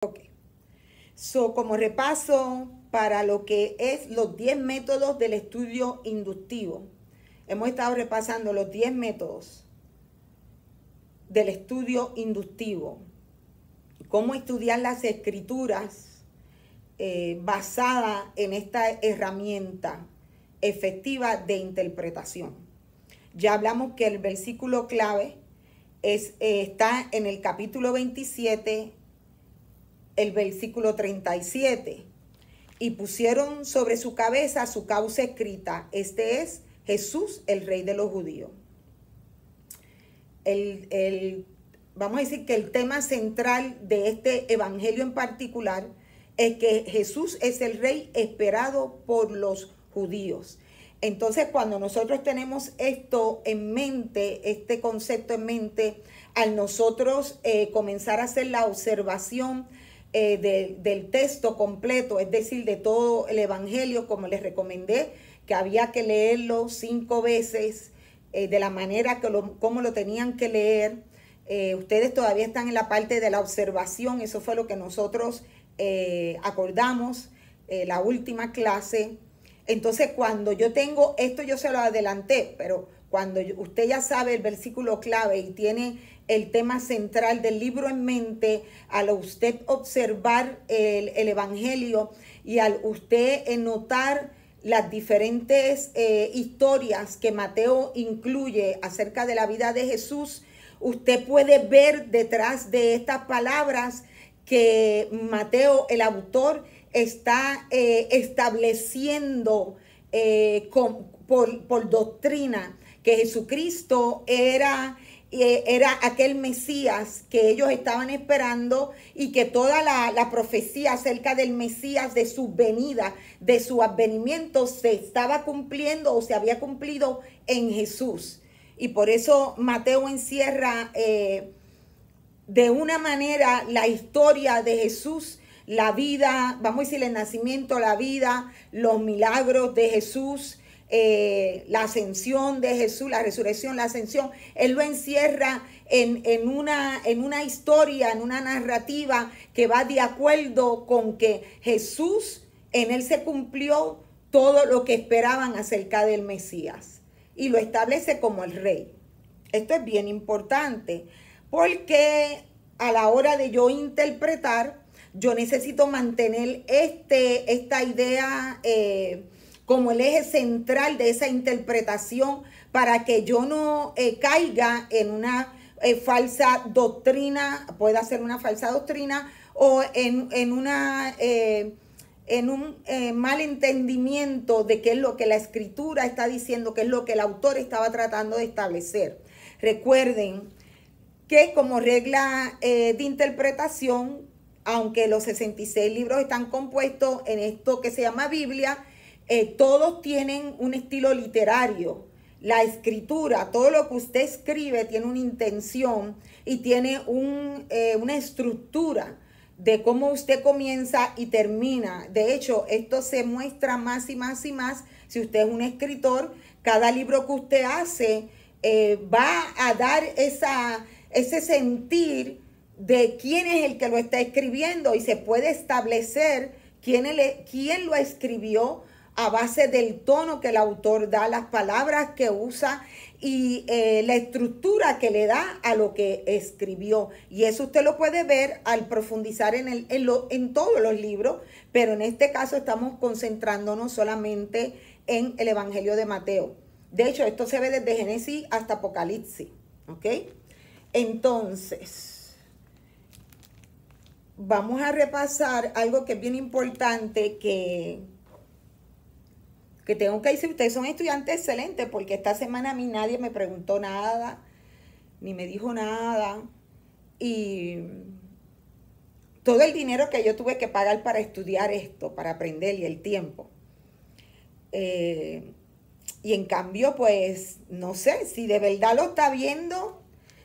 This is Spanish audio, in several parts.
Ok. Como repaso para lo que es los 10 métodos del estudio inductivo. Hemos estado repasando los 10 métodos del estudio inductivo. Cómo estudiar las escrituras basada en esta herramienta efectiva de interpretación. Ya hablamos que el versículo clave está en el capítulo 27, el versículo 37. Y pusieron sobre su cabeza su causa escrita: este es Jesús, el Rey de los Judíos. Vamos a decir que el tema central de este evangelio en particular es que Jesús es el Rey esperado por los judíos. Entonces, cuando nosotros tenemos esto en mente, este concepto en mente, al nosotros comenzar a hacer la observación del texto completo, es decir, de todo el evangelio, como les recomendé, que había que leerlo 5 veces, de la manera como lo tenían que leer. Ustedes todavía están en la parte de la observación, eso fue lo que nosotros acordamos la última clase. Entonces, cuando yo tengo esto, yo se lo adelanté, pero cuando usted ya sabe el versículo clave y tiene el tema central del libro en mente, al usted observar el evangelio y al usted notar las diferentes historias que Mateo incluye acerca de la vida de Jesús, usted puede ver detrás de estas palabras que Mateo, el autor, está estableciendo por doctrina que Jesucristo era aquel Mesías que ellos estaban esperando, y que toda la profecía acerca del Mesías, de su venida, de su advenimiento, se estaba cumpliendo o se había cumplido en Jesús. Y por eso Mateo encierra de una manera la historia de Jesús, la vida, vamos a decir el nacimiento, la vida, los milagros de Jesús, la ascensión de Jesús, la resurrección, la ascensión. Él lo encierra en una historia, en una narrativa que va de acuerdo con que Jesús, en él se cumplió todo lo que esperaban acerca del Mesías, y lo establece como el Rey. Esto es bien importante, porque a la hora de yo interpretar, yo necesito mantener esta idea como el eje central de esa interpretación, para que yo no caiga en una falsa doctrina, pueda ser una falsa doctrina, o en un mal entendimiento de qué es lo que la escritura está diciendo, qué es lo que el autor estaba tratando de establecer. Recuerden que como regla de interpretación, aunque los 66 libros están compuestos en esto que se llama Biblia, todos tienen un estilo literario. La escritura, todo lo que usted escribe tiene una intención y tiene una estructura de cómo usted comienza y termina. De hecho, esto se muestra más y más y más. Si usted es un escritor, cada libro que usted hace va a dar ese sentir de quién es el que lo está escribiendo, y se puede establecer quién lo escribió a base del tono que el autor da, las palabras que usa y la estructura que le da a lo que escribió. Y eso usted lo puede ver al profundizar en todos los libros, pero en este caso estamos concentrándonos solamente en el Evangelio de Mateo. De hecho, esto se ve desde Génesis hasta Apocalipsis, ¿ok? Entonces, vamos a repasar algo que es bien importante, que tengo que decir. Ustedes son estudiantes excelentes, porque esta semana a mí nadie me preguntó nada, ni me dijo nada, y todo el dinero que yo tuve que pagar para estudiar esto, para aprender, y el tiempo. Y en cambio, pues, no sé, si de verdad lo está viendo,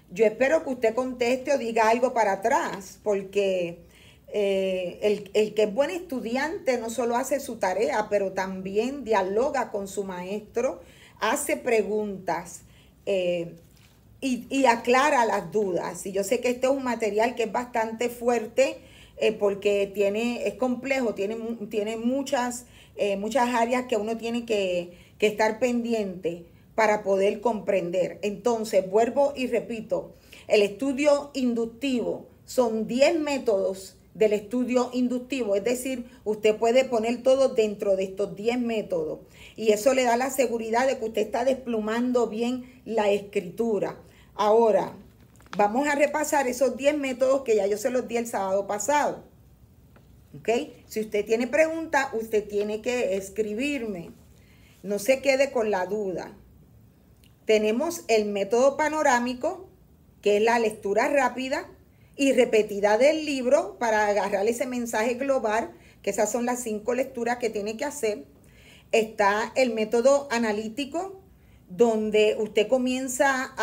yo espero que usted conteste o diga algo para atrás, porque el que es buen estudiante no solo hace su tarea, pero también dialoga con su maestro, hace preguntas y aclara las dudas. Y yo sé que este es un material que es bastante fuerte, porque es complejo, tiene muchas áreas que uno tiene que estar pendiente para poder comprender. Entonces, vuelvo y repito, el estudio inductivo son 10 métodos del estudio inductivo, es decir, usted puede poner todo dentro de estos 10 métodos y eso le da la seguridad de que usted está desplumando bien la escritura. Ahora, vamos a repasar esos 10 métodos que ya yo se los di el sábado pasado. ¿Ok? Si usted tiene preguntas, usted tiene que escribirme. No se quede con la duda. Tenemos el método panorámico, que es la lectura rápida y repetida del libro para agarrar ese mensaje global, que esas son las 5 lecturas que tiene que hacer. Está el método analítico, donde usted comienza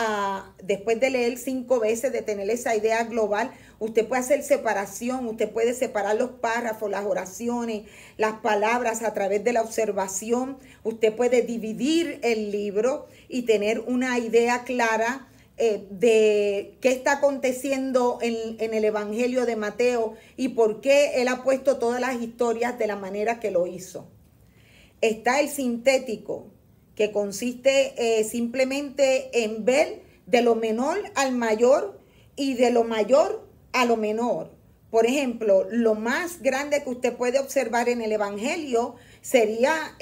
después de leer 5 veces, de tener esa idea global, usted puede hacer separación, usted puede separar los párrafos, las oraciones, las palabras a través de la observación, usted puede dividir el libro y tener una idea clara de qué está aconteciendo en el Evangelio de Mateo y por qué él ha puesto todas las historias de la manera que lo hizo. Está el sintético, que consiste simplemente en ver de lo menor al mayor y de lo mayor a lo menor. Por ejemplo, lo más grande que usted puede observar en el Evangelio sería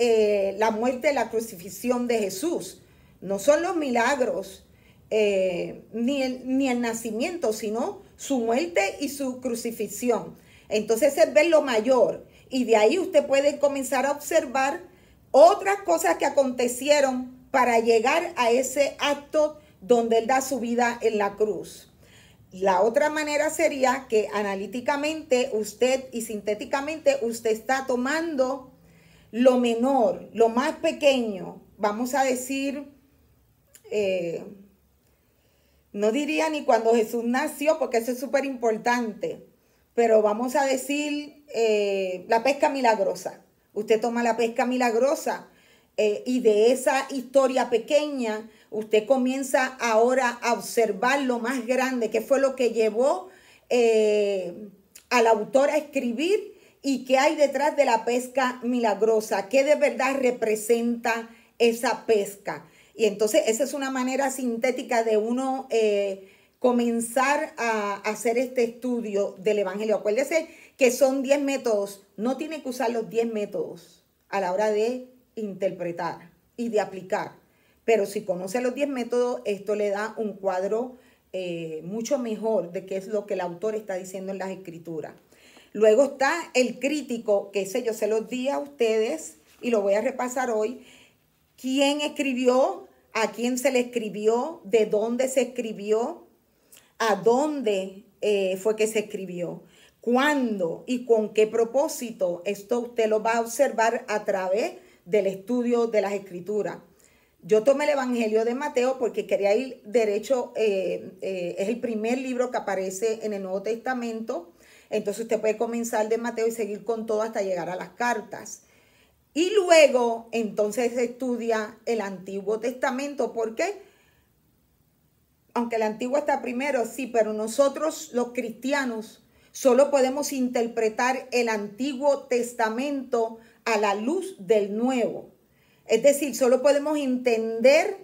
la muerte y la crucifixión de Jesús. No son los milagros, ni el nacimiento, sino su muerte y su crucifixión. Entonces es ver lo mayor y de ahí usted puede comenzar a observar otras cosas que acontecieron para llegar a ese acto donde él da su vida en la cruz. La otra manera sería que analíticamente usted y sintéticamente usted está tomando lo menor, lo más pequeño, vamos a decir, no diría ni cuando Jesús nació, porque eso es súper importante, pero vamos a decir la pesca milagrosa. Usted toma la pesca milagrosa y de esa historia pequeña, usted comienza ahora a observar lo más grande, que fue lo que llevó al autor a escribir y qué hay detrás de la pesca milagrosa, qué de verdad representa esa pesca. Y entonces esa es una manera sintética de uno comenzar a hacer este estudio del Evangelio. Acuérdese que son 10 métodos, no tiene que usar los 10 métodos a la hora de interpretar y de aplicar. Pero si conoce los 10 métodos, esto le da un cuadro mucho mejor de qué es lo que el autor está diciendo en las escrituras. Luego está el crítico, que ese yo se los di a ustedes y lo voy a repasar hoy. ¿Quién escribió? ¿A quién se le escribió? ¿De dónde se escribió? ¿A dónde fue que se escribió? ¿Cuándo y con qué propósito? Esto usted lo va a observar a través del estudio de las escrituras. Yo tomé el Evangelio de Mateo porque quería ir derecho, es el primer libro que aparece en el Nuevo Testamento. Entonces usted puede comenzar de Mateo y seguir con todo hasta llegar a las cartas. Y luego entonces se estudia el Antiguo Testamento. ¿Por qué? Aunque el Antiguo está primero, sí, pero nosotros los cristianos solo podemos interpretar el Antiguo Testamento a la luz del Nuevo. Es decir, solo podemos entender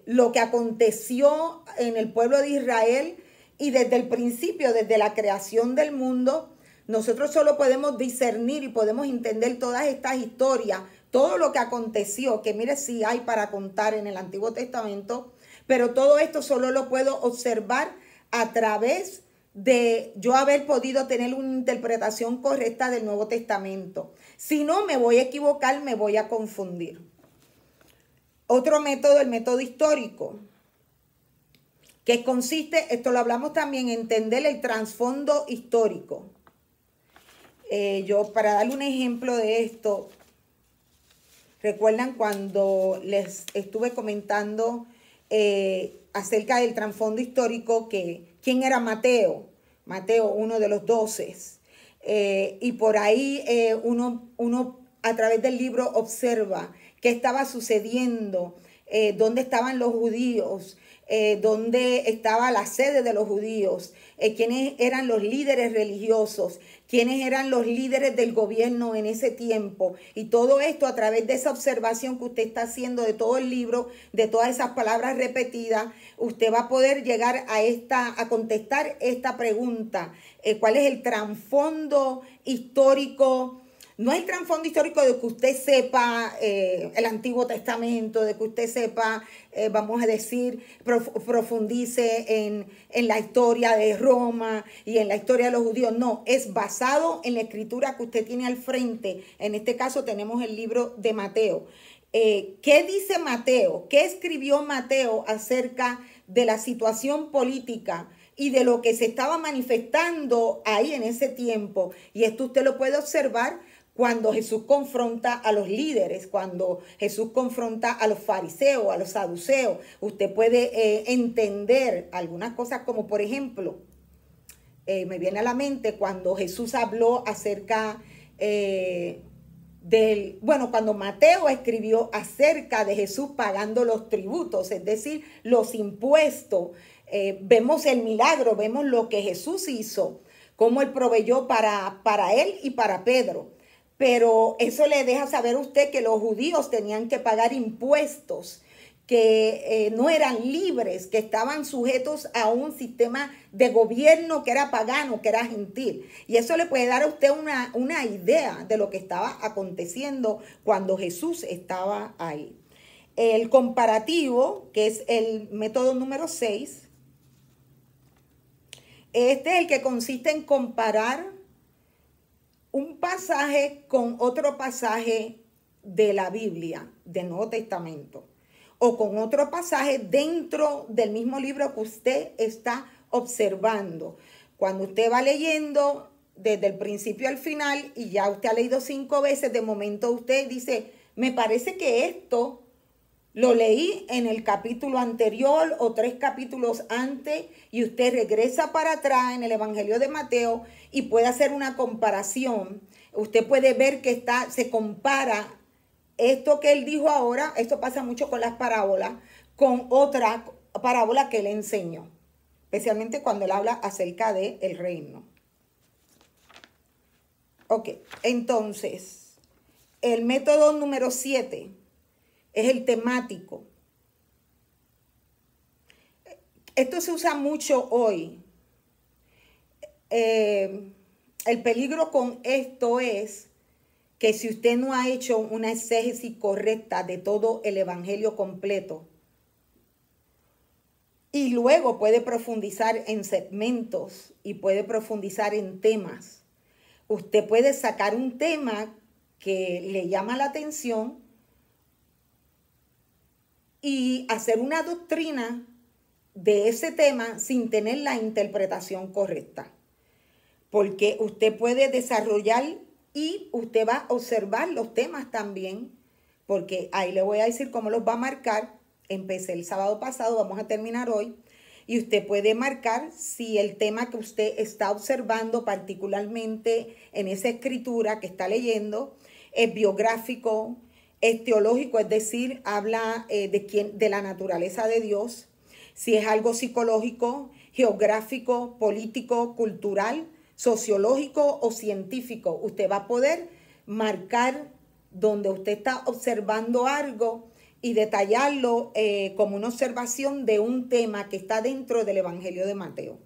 lo que aconteció en el pueblo de Israel y desde el principio, desde la creación del mundo, nosotros solo podemos discernir y podemos entender todas estas historias, todo lo que aconteció, que mire si hay para contar en el Antiguo Testamento, pero todo esto solo lo puedo observar a través de yo haber podido tener una interpretación correcta del Nuevo Testamento. Si no, me voy a equivocar, me voy a confundir. Otro método, el método histórico, que consiste, esto lo hablamos también, en entender el trasfondo histórico. Yo, para darle un ejemplo de esto, recuerdan cuando les estuve comentando acerca del trasfondo histórico, que quién era Mateo, uno de los 12, y por ahí uno a través del libro observa qué estaba sucediendo, dónde estaban los judíos, donde estaba la sede de los judíos, quiénes eran los líderes religiosos, quiénes eran los líderes del gobierno en ese tiempo. Y todo esto a través de esa observación que usted está haciendo de todo el libro, de todas esas palabras repetidas, usted va a poder llegar a contestar esta pregunta. ¿Cuál es el trasfondo histórico? No es el trasfondo histórico de que usted sepa el Antiguo Testamento, de que usted sepa, vamos a decir, profundice en la historia de Roma y en la historia de los judíos. No, es basado en la escritura que usted tiene al frente. En este caso tenemos el libro de Mateo. ¿Qué dice Mateo? ¿Qué escribió Mateo acerca de la situación política y de lo que se estaba manifestando ahí en ese tiempo? Y esto usted lo puede observar cuando Jesús confronta a los líderes, cuando Jesús confronta a los fariseos, a los saduceos. Usted puede entender algunas cosas como, por ejemplo, me viene a la mente cuando Jesús habló acerca cuando Mateo escribió acerca de Jesús pagando los tributos, es decir, los impuestos. Vemos el milagro, vemos lo que Jesús hizo, cómo él proveyó para él y para Pedro. Pero eso le deja saber a usted que los judíos tenían que pagar impuestos, que no eran libres, que estaban sujetos a un sistema de gobierno que era pagano, que era gentil. Y eso le puede dar a usted una idea de lo que estaba aconteciendo cuando Jesús estaba ahí. El comparativo, que es el método número 6, este es el que consiste en comparar un pasaje con otro pasaje de la Biblia, del Nuevo Testamento, o con otro pasaje dentro del mismo libro que usted está observando. Cuando usted va leyendo desde el principio al final y ya usted ha leído 5 veces, de momento usted dice, me parece que esto lo leí en el capítulo anterior o 3 capítulos antes, y usted regresa para atrás en el Evangelio de Mateo y puede hacer una comparación. Usted puede ver que se compara esto que él dijo ahora, esto pasa mucho con las parábolas, con otra parábola que él enseñó, especialmente cuando él habla acerca del reino. Ok, entonces, el método número 7 es el temático. Esto se usa mucho hoy. El peligro con esto es que si usted no ha hecho una exégesis correcta de todo el evangelio completo y luego puede profundizar en segmentos y puede profundizar en temas, usted puede sacar un tema que le llama la atención y hacer una doctrina de ese tema sin tener la interpretación correcta. Porque usted puede desarrollar y usted va a observar los temas también, porque ahí le voy a decir cómo los va a marcar. Empecé el sábado pasado, vamos a terminar hoy. Y usted puede marcar si el tema que usted está observando, particularmente en esa escritura que está leyendo, es biográfico, es teológico, es decir, habla de la naturaleza de Dios, si es algo psicológico, geográfico, político, cultural, sociológico o científico. Usted va a poder marcar donde usted está observando algo y detallarlo como una observación de un tema que está dentro del Evangelio de Mateo.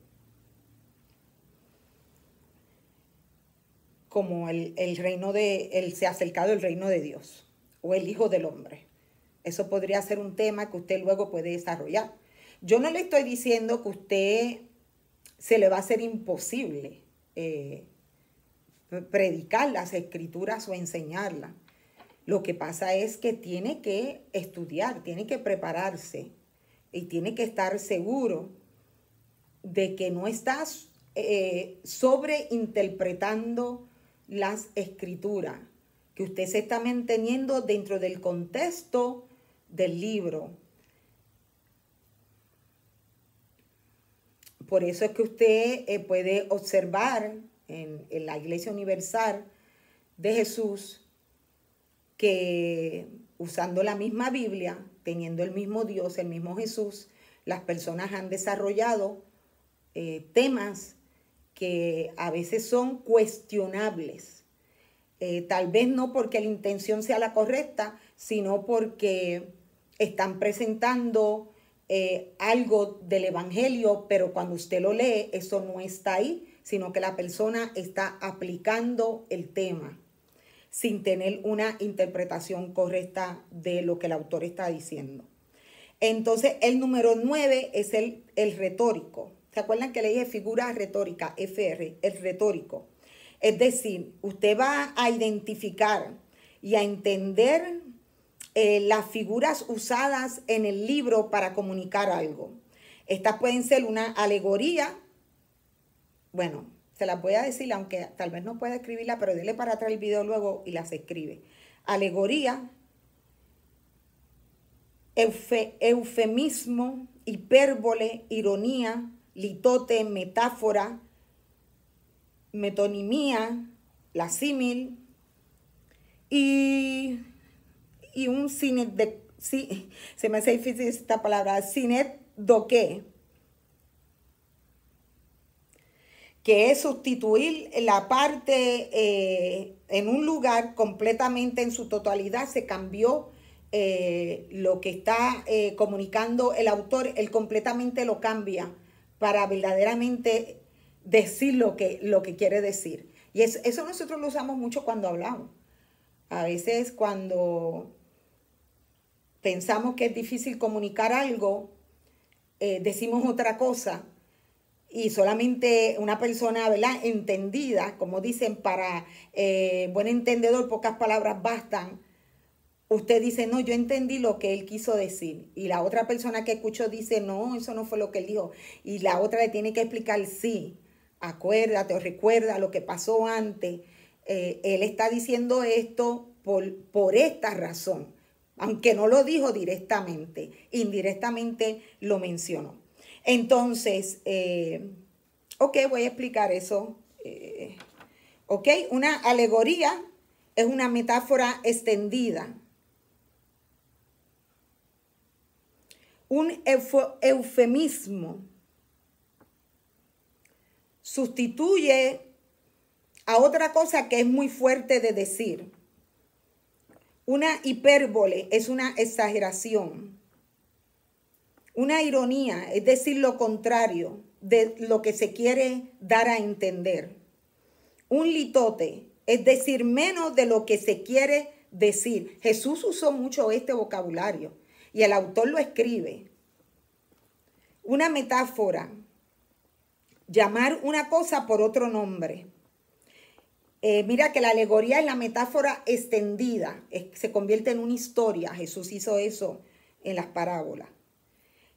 Como se ha acercado el reino de Dios o el Hijo del Hombre. Eso podría ser un tema que usted luego puede desarrollar. Yo no le estoy diciendo que usted se le va a hacer imposible predicar las escrituras o enseñarlas. Lo que pasa es que tiene que estudiar, tiene que prepararse y tiene que estar seguro de que no estás sobreinterpretando las escrituras, que usted se está manteniendo dentro del contexto del libro. Por eso es que usted puede observar en la Iglesia Universal de Jesús que usando la misma Biblia, teniendo el mismo Dios, el mismo Jesús, las personas han desarrollado temas que a veces son cuestionables. Tal vez no porque la intención sea la correcta, sino porque están presentando algo del Evangelio, pero cuando usted lo lee, eso no está ahí, sino que la persona está aplicando el tema sin tener una interpretación correcta de lo que el autor está diciendo. Entonces, el número 9 es el retórico. ¿Se acuerdan que le dije figura retórica, FR, el retórico? Es decir, usted va a identificar y a entender las figuras usadas en el libro para comunicar algo. Estas pueden ser una alegoría. Bueno, se las voy a decir, aunque tal vez no pueda escribirla, pero dele para atrás el video luego y las escribe. Alegoría, eufemismo, hipérbole, ironía, litote, metáfora, metonimia, la símil y un se me hace difícil esta palabra, sinédoque, que es sustituir la parte en un lugar completamente en su totalidad. Se cambió lo que está comunicando el autor, él completamente lo cambia para verdaderamente decir lo que quiere decir. Y eso nosotros lo usamos mucho cuando hablamos. A veces cuando pensamos que es difícil comunicar algo, decimos otra cosa. Y solamente una persona, ¿verdad?, entendida, como dicen, para buen entendedor, pocas palabras bastan. Usted dice, no, yo entendí lo que él quiso decir. Y la otra persona que escuchó dice, no, eso no fue lo que él dijo. Y la otra le tiene que explicar, sí, acuérdate o recuerda lo que pasó antes. Él está diciendo esto por esta razón. Aunque no lo dijo directamente, indirectamente lo mencionó. Entonces, ok, voy a explicar eso. Ok, una alegoría es una metáfora extendida. Un eufemismo sustituye a otra cosa que es muy fuerte de decir. Una hipérbole es una exageración. Una ironía es decir lo contrario de lo que se quiere dar a entender. Un litote es decir menos de lo que se quiere decir. Jesús usó mucho este vocabulario y el autor lo escribe. Una metáfora, llamar una cosa por otro nombre. Mira que la alegoría es la metáfora extendida, se convierte en una historia. Jesús hizo eso en las parábolas.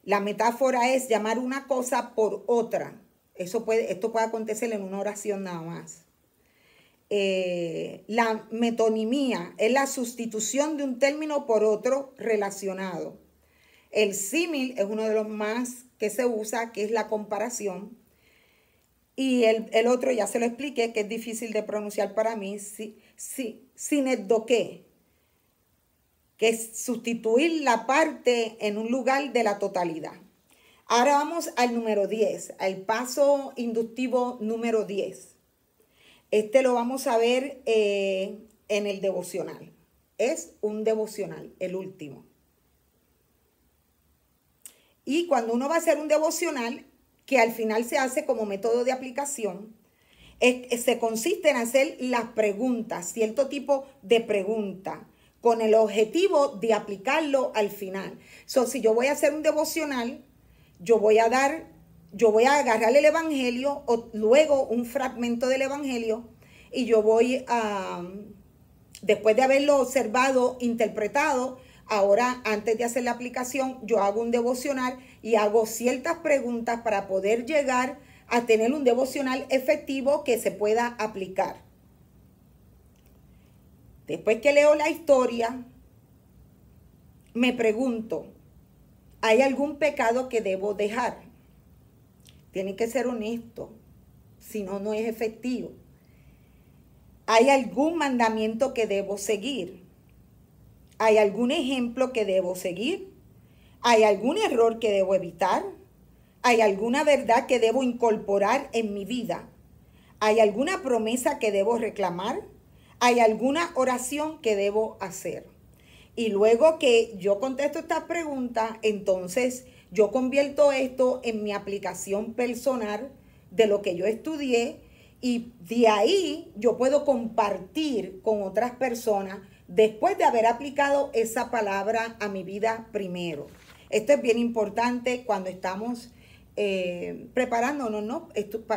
La metáfora es llamar una cosa por otra. Esto puede acontecer en una oración nada más. La metonimia es la sustitución de un término por otro relacionado. El símil es uno de los más que se usa, que es la comparación. Y el otro ya se lo expliqué, que es difícil de pronunciar para mí, sinédoque, que es sustituir la parte en un lugar de la totalidad. Ahora vamos al número 10, al paso inductivo número 10. Este lo vamos a ver en el devocional. Es un devocional, el último. Y cuando uno va a hacer un devocional, que al final se hace como método de aplicación, se consiste en hacer las preguntas, cierto tipo de pregunta, con el objetivo de aplicarlo al final. Si yo voy a hacer un devocional, yo voy a agarrar el Evangelio o luego un fragmento del Evangelio y yo voy a, después de haberlo observado, interpretado, ahora antes de hacer la aplicación, yo hago un devocional y hago ciertas preguntas para poder llegar a tener un devocional efectivo que se pueda aplicar. Después que leo la historia, me pregunto, ¿hay algún pecado que debo dejar? Tiene que ser honesto, si no, no es efectivo. ¿Hay algún mandamiento que debo seguir? ¿Hay algún ejemplo que debo seguir? ¿Hay algún error que debo evitar? ¿Hay alguna verdad que debo incorporar en mi vida? ¿Hay alguna promesa que debo reclamar? ¿Hay alguna oración que debo hacer? Y luego que yo contesto estas preguntas, entonces yo convierto esto en mi aplicación personal de lo que yo estudié, y de ahí yo puedo compartir con otras personas después de haber aplicado esa palabra a mi vida primero. Esto es bien importante cuando estamos preparándonos, ¿no?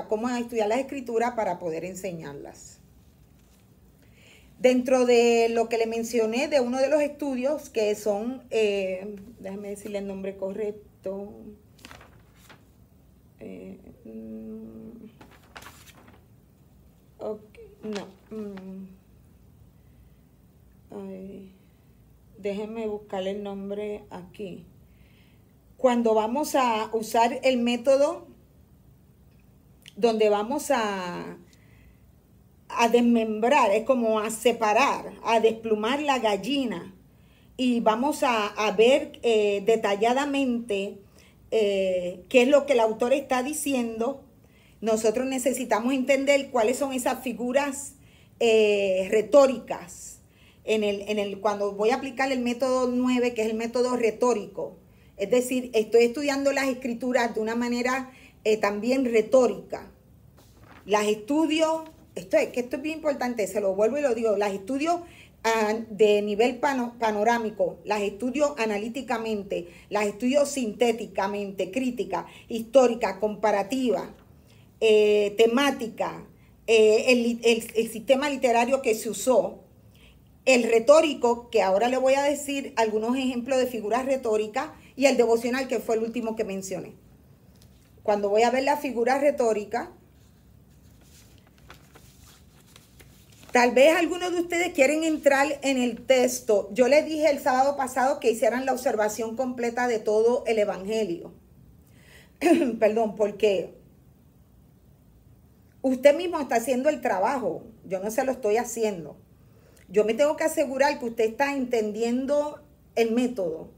Cómo estudiar las escrituras para poder enseñarlas. Dentro de lo que le mencioné de uno de los estudios, que son, déjame decirle el nombre correcto, déjenme buscar el nombre aquí. Cuando vamos a usar el método donde vamos a desmembrar, es como a separar, a desplumar la gallina, y vamos a ver detalladamente qué es lo que el autor está diciendo. Nosotros necesitamos entender cuáles son esas figuras retóricas. Cuando voy a aplicar el método 9, que es el método retórico, es decir, estoy estudiando las escrituras de una manera también retórica. Las estudio, esto es bien importante, se lo vuelvo y lo digo, las estudio de nivel panorámico, las estudio analíticamente, las estudio sintéticamente, crítica, histórica, comparativa, temática, el sistema literario que se usó, el retórico, que ahora le voy a decir algunos ejemplos de figuras retóricas, y el devocional, que fue el último que mencioné. Cuando voy a ver la figura retórica, tal vez algunos de ustedes quieren entrar en el texto. Yo les dije el sábado pasado que hicieran la observación completa de todo el Evangelio. Perdón, porque usted mismo está haciendo el trabajo. Yo no se lo estoy haciendo. Yo me tengo que asegurar que usted está entendiendo el método,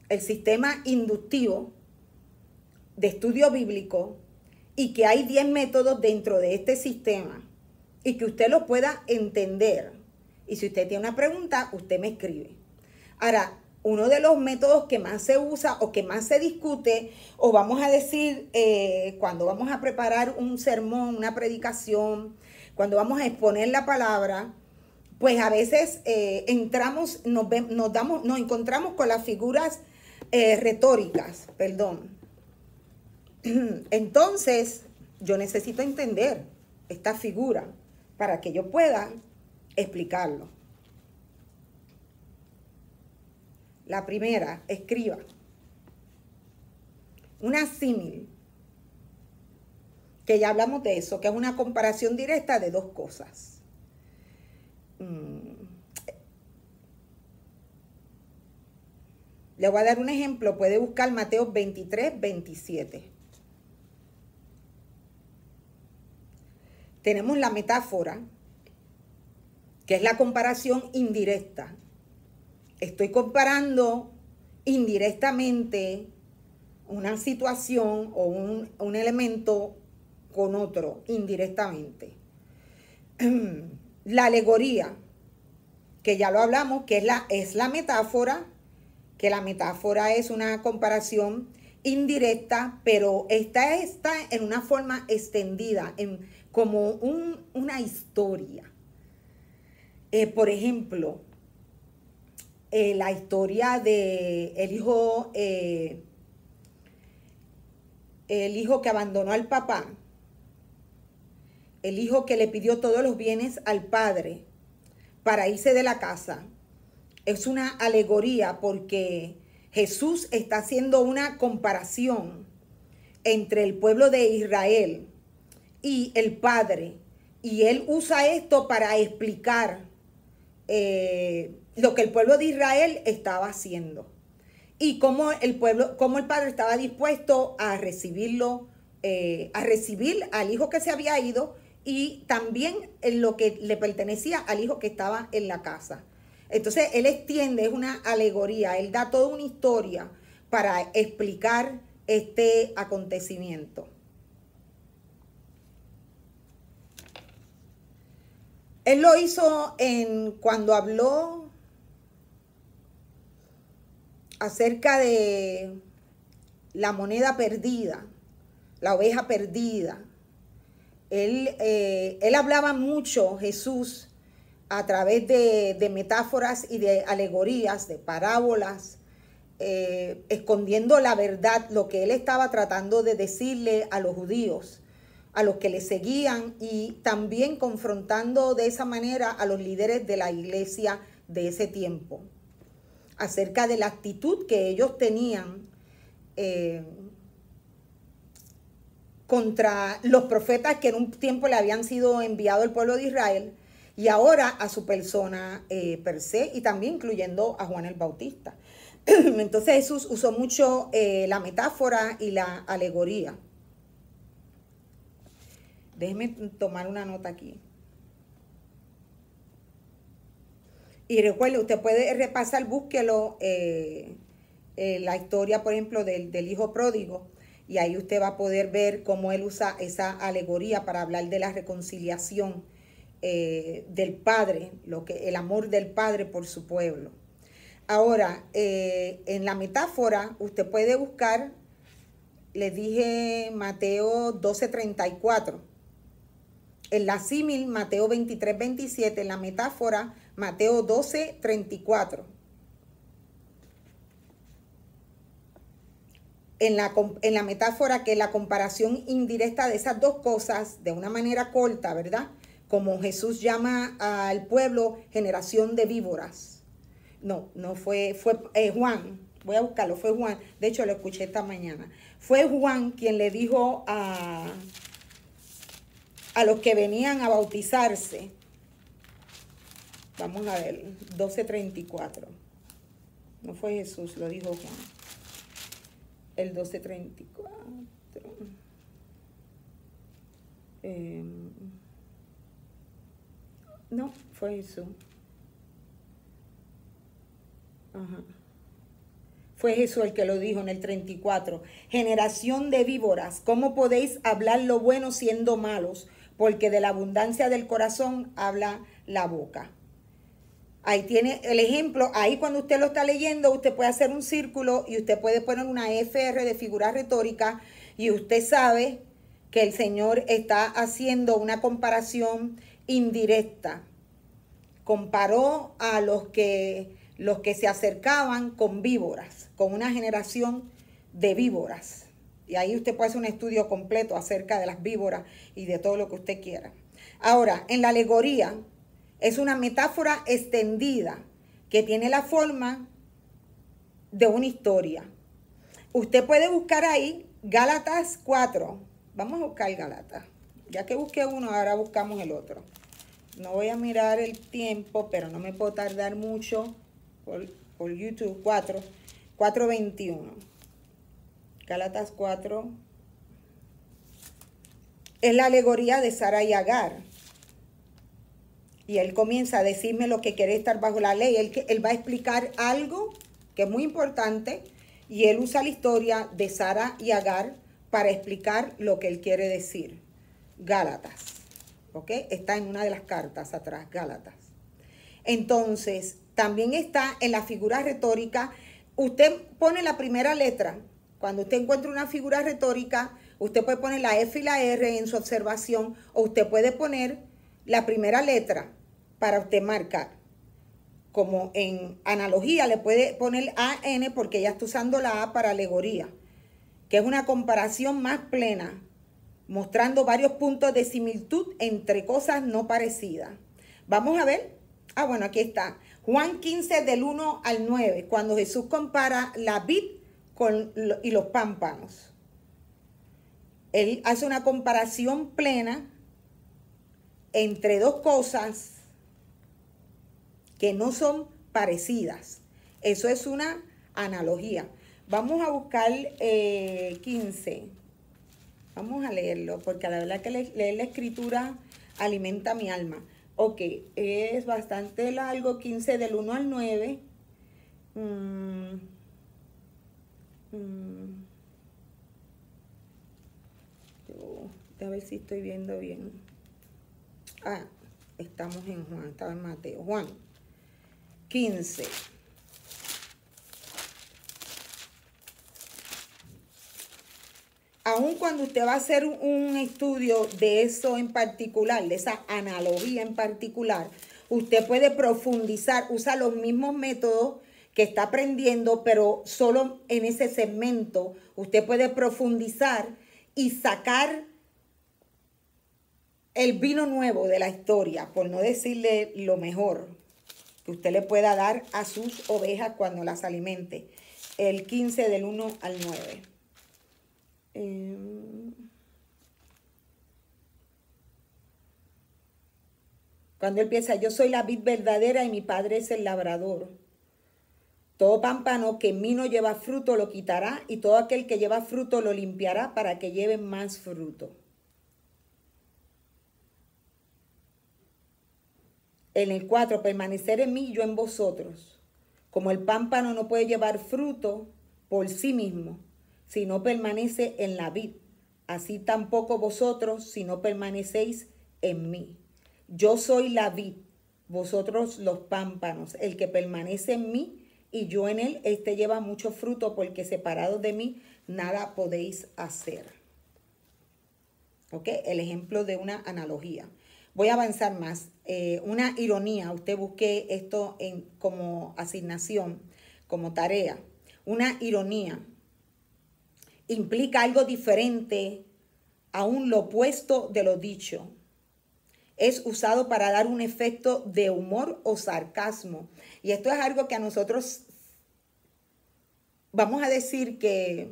el sistema inductivo de estudio bíblico, y que hay 10 métodos dentro de este sistema, y que usted lo pueda entender. Y si usted tiene una pregunta, usted me escribe. Ahora, uno de los métodos que más se usa o que más se discute, o vamos a decir, cuando vamos a preparar un sermón, una predicación, cuando vamos a exponer la palabra, pues a veces nos encontramos con las figuras retóricas, perdón. Entonces, yo necesito entender esta figura para que yo pueda explicarlo. La primera, escriba. Una símil, que ya hablamos de eso, que es una comparación directa de dos cosas. Le voy a dar un ejemplo. Puede buscar Mateo 23, 27. Tenemos la metáfora, que es la comparación indirecta. Estoy comparando indirectamente una situación o un elemento con otro, indirectamente. La alegoría, que ya lo hablamos, que es la metáfora, que la metáfora es una comparación indirecta, pero esta está en una forma extendida, como una historia. Por ejemplo, la historia de el hijo que abandonó al papá, el hijo que le pidió todos los bienes al padre para irse de la casa. Es una alegoría porque Jesús está haciendo una comparación entre el pueblo de Israel y el Padre. Y él usa esto para explicar lo que el pueblo de Israel estaba haciendo. Y cómo el Padre estaba dispuesto a recibirlo, a recibir al hijo que se había ido, y también en lo que le pertenecía al hijo que estaba en la casa. Entonces él extiende, es una alegoría, él da toda una historia para explicar este acontecimiento. Él lo hizo cuando habló acerca de la moneda perdida, la oveja perdida. Él hablaba mucho, Jesús, a través de metáforas y de alegorías, de parábolas, escondiendo la verdad, lo que él estaba tratando de decirle a los judíos, a los que le seguían, y también confrontando de esa manera a los líderes de la iglesia de ese tiempo, acerca de la actitud que ellos tenían contra los profetas que en un tiempo le habían sido enviados al pueblo de Israel, y ahora a su persona per se, y también incluyendo a Juan el Bautista. Entonces Jesús usó mucho la metáfora y la alegoría. Déjeme tomar una nota aquí. Y recuerde, usted puede repasar, búsquelo, la historia, por ejemplo, del hijo pródigo, y ahí usted va a poder ver cómo él usa esa alegoría para hablar de la reconciliación del Padre, el amor del Padre por su pueblo. Ahora, en la metáfora, usted puede buscar, les dije Mateo 12:34. En la símil, Mateo 23:27. En la metáfora, Mateo 12:34. En la metáfora, que la comparación indirecta de esas dos cosas, de una manera corta, ¿verdad? Como Jesús llama al pueblo generación de víboras. No fue Juan. Voy a buscarlo, fue Juan. De hecho, lo escuché esta mañana. Fue Juan quien le dijo a los que venían a bautizarse. Vamos a ver, 12:34. No fue Jesús, lo dijo Juan. El 12:34. No, fue Jesús. Ajá. Fue Jesús el que lo dijo en el 34. Generación de víboras, ¿cómo podéis hablar lo bueno siendo malos? Porque de la abundancia del corazón habla la boca. Ahí tiene el ejemplo. Ahí cuando usted lo está leyendo, usted puede hacer un círculo y usted puede poner una FR de figura retórica, y usted sabe que el Señor está haciendo una comparación indirecta. Comparó a los que se acercaban con víboras, con una generación de víboras. Y ahí usted puede hacer un estudio completo acerca de las víboras y de todo lo que usted quiera. Ahora, en la alegoría, es una metáfora extendida que tiene la forma de una historia. Usted puede buscar ahí Gálatas 4. Vamos a buscar Gálatas. Ya que busqué uno, ahora buscamos el otro. No voy a mirar el tiempo, pero no me puedo tardar mucho por YouTube. 4:21. Gálatas 4. Es la alegoría de Sara y Agar. Y él comienza a decirme lo que quiere estar bajo la ley. Él va a explicar algo que es muy importante, y él usa la historia de Sara y Agar para explicar lo que él quiere decir. Gálatas. ¿Ok? Está en una de las cartas atrás, Gálatas. Entonces, también está en la figura retórica. Usted pone la primera letra. Cuando usted encuentra una figura retórica, usted puede poner la F y la R en su observación, o usted puede poner la primera letra para usted marcar. Como en analogía, le puede poner AN, porque ya está usando la A para alegoría, que es una comparación más plena, mostrando varios puntos de similitud entre cosas no parecidas. Vamos a ver. Bueno, aquí está. Juan 15 del 1 al 9, cuando Jesús compara la vid y los pámpanos. Él hace una comparación plena entre dos cosas que no son parecidas. Eso es una analogía. Vamos a buscar 15. Vamos a leerlo, porque la verdad que leer la escritura alimenta mi alma. Ok, es bastante largo, 15 del 1 al 9. Mm, a ver si estoy viendo bien. Ah, estamos en Juan, estaba en Mateo. Juan 15. Aun cuando usted va a hacer un estudio de eso en particular, de esa analogía en particular, usted puede profundizar, usa los mismos métodos que está aprendiendo, pero solo en ese segmento usted puede profundizar y sacar el vino nuevo de la historia, por no decirle lo mejor que usted le pueda dar a sus ovejas cuando las alimente. El 15 del 1 al 9. Cuando él piensa, yo soy la vid verdadera y mi padre es el labrador. Todo pámpano que en mí no lleva fruto lo quitará, y todo aquel que lleva fruto lo limpiará para que lleve más fruto. En el 4, permanecer en mí y yo en vosotros. Como el pámpano no puede llevar fruto por sí mismo, si no permanece en la vid, así tampoco vosotros si no permanecéis en mí. Yo soy la vid, vosotros los pámpanos. El que permanece en mí y yo en él, este lleva mucho fruto, porque separados de mí nada podéis hacer. ¿Ok? El ejemplo de una analogía. Voy a avanzar más. Una ironía, usted busque esto como asignación, como tarea. Una ironía implica algo diferente, aún lo opuesto de lo dicho. Es usado para dar un efecto de humor o sarcasmo. Y esto es algo que a nosotros, vamos a decir que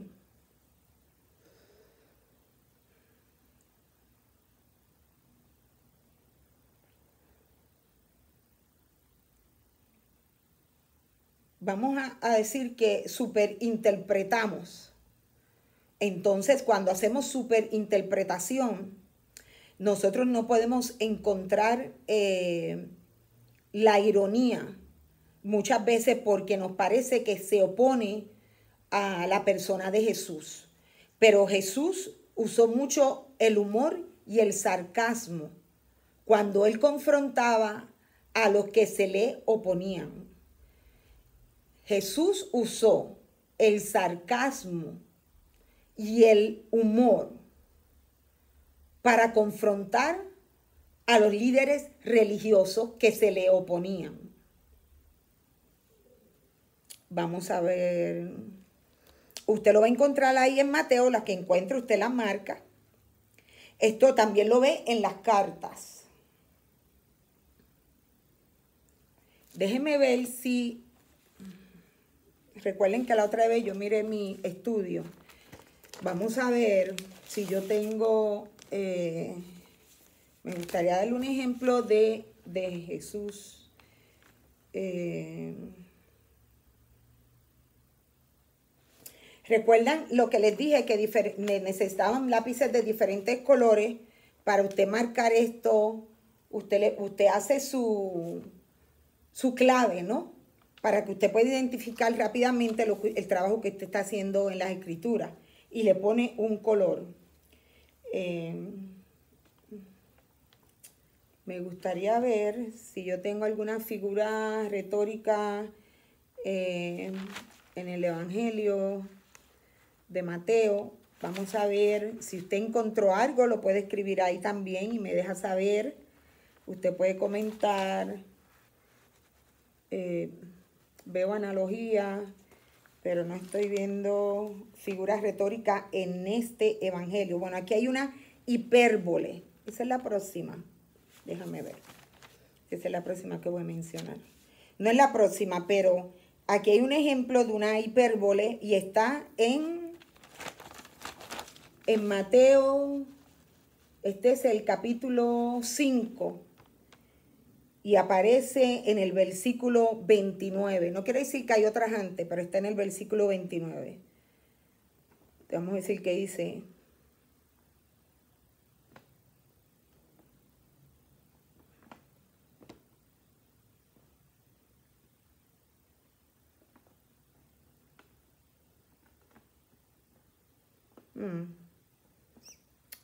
decir que superinterpretamos. Entonces, cuando hacemos superinterpretación, nosotros no podemos encontrar la ironía muchas veces, porque nos parece que se opone a la persona de Jesús. Pero Jesús usó mucho el humor y el sarcasmo cuando él confrontaba a los que se le oponían. Jesús usó el sarcasmo y el humor para confrontar a los líderes religiosos que se le oponían. Vamos a ver. Usted lo va a encontrar ahí en Mateo, las que encuentre usted la marca. Esto también lo ve en las cartas. Déjeme ver si... Recuerden que la otra vez yo miré mi estudio. Vamos a ver si yo tengo... me gustaría darle un ejemplo de Jesús. ¿Recuerdan lo que les dije? Que necesitaban lápices de diferentes colores para usted marcar esto. Usted hace su clave, ¿no? Para que usted pueda identificar rápidamente el trabajo que usted está haciendo en las escrituras. Y le pone un color. Me gustaría ver si yo tengo alguna figura retórica en el Evangelio de Mateo. Vamos a ver si usted encontró algo, lo puede escribir ahí también y me deja saber. Usted puede comentar. Veo analogía, pero no estoy viendo figuras retóricas en este evangelio. Bueno, aquí hay una hipérbole. Esa es la próxima. Déjame ver. Esa es la próxima que voy a mencionar. No es la próxima, pero aquí hay un ejemplo de una hipérbole y está en Mateo. Este es el capítulo 5. Y aparece en el versículo 29. No quiere decir que hay otras antes, pero está en el versículo 29. Vamos a decir que dice: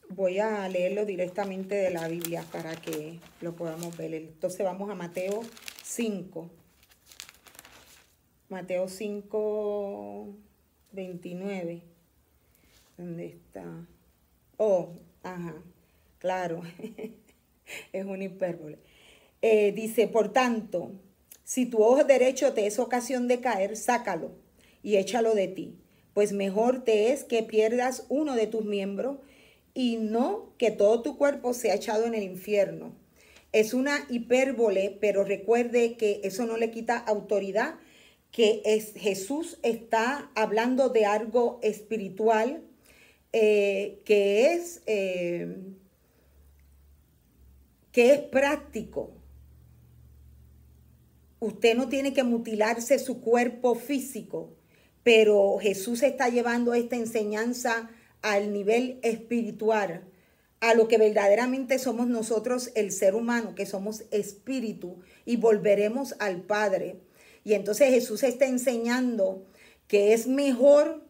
Voy a leerlo directamente de la Biblia para que lo podamos ver. Entonces vamos a Mateo 5. Mateo 5, 29. ¿Dónde está? Oh, ajá, claro, es una hipérbole. Dice, por tanto, si tu ojo derecho te es ocasión de caer, sácalo y échalo de ti, pues mejor te es que pierdas uno de tus miembros y no que todo tu cuerpo sea echado en el infierno. Es una hipérbole, pero recuerde que eso no le quita autoridad, que Jesús está hablando de algo espiritual, que es práctico. Usted no tiene que mutilarse su cuerpo físico, pero Jesús está llevando esta enseñanza al nivel espiritual, a lo que verdaderamente somos nosotros, el ser humano, que somos espíritu, y volveremos al Padre. Y entonces Jesús está enseñando que es mejor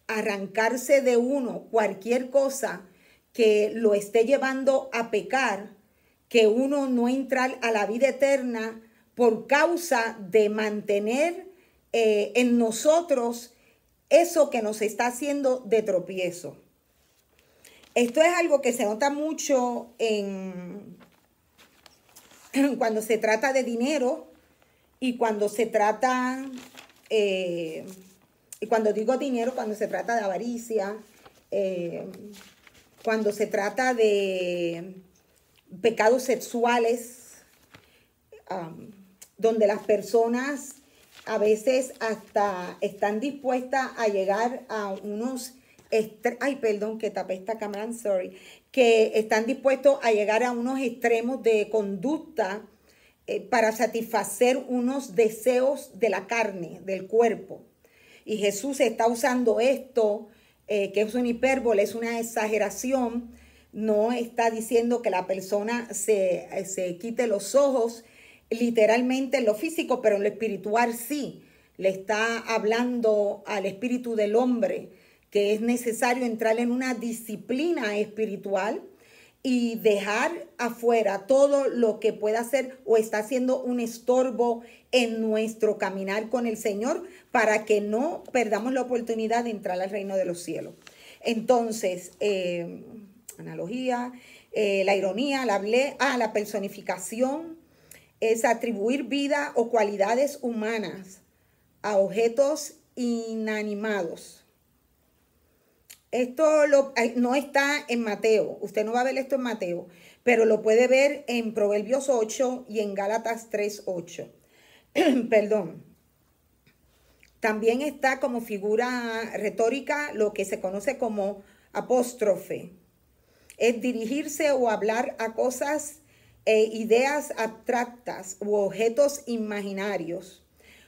arrancarse de uno cualquier cosa que lo esté llevando a pecar, que uno no entrar a la vida eterna por causa de mantener en nosotros eso que nos está haciendo de tropiezo. Esto es algo que se nota mucho cuando se trata de dinero y cuando se trata, y cuando digo dinero, cuando se trata de avaricia, cuando se trata de pecados sexuales, donde las personas a veces hasta están dispuestas a llegar a unos, ay, perdón, que tapé esta cámara, I'm sorry, que están dispuestos a llegar a unos extremos de conducta para satisfacer unos deseos de la carne, del cuerpo. Y Jesús está usando esto, que es una hipérbole, es una exageración. No está diciendo que la persona se quite los ojos literalmente en lo físico, pero en lo espiritual sí. Le está hablando al espíritu del hombre que es necesario entrar en una disciplina espiritual y dejar afuera todo lo que pueda ser o está haciendo un estorbo en nuestro caminar con el Señor, para que no perdamos la oportunidad de entrar al reino de los cielos. Entonces, analogía, la ironía, la personificación es atribuir vida o cualidades humanas a objetos inanimados. Esto no está en Mateo, usted no va a ver esto en Mateo, pero lo puede ver en Proverbios 8 y en Gálatas 3:8. Perdón. También está como figura retórica lo que se conoce como apóstrofe. Es dirigirse o hablar a cosas ideas abstractas u objetos imaginarios,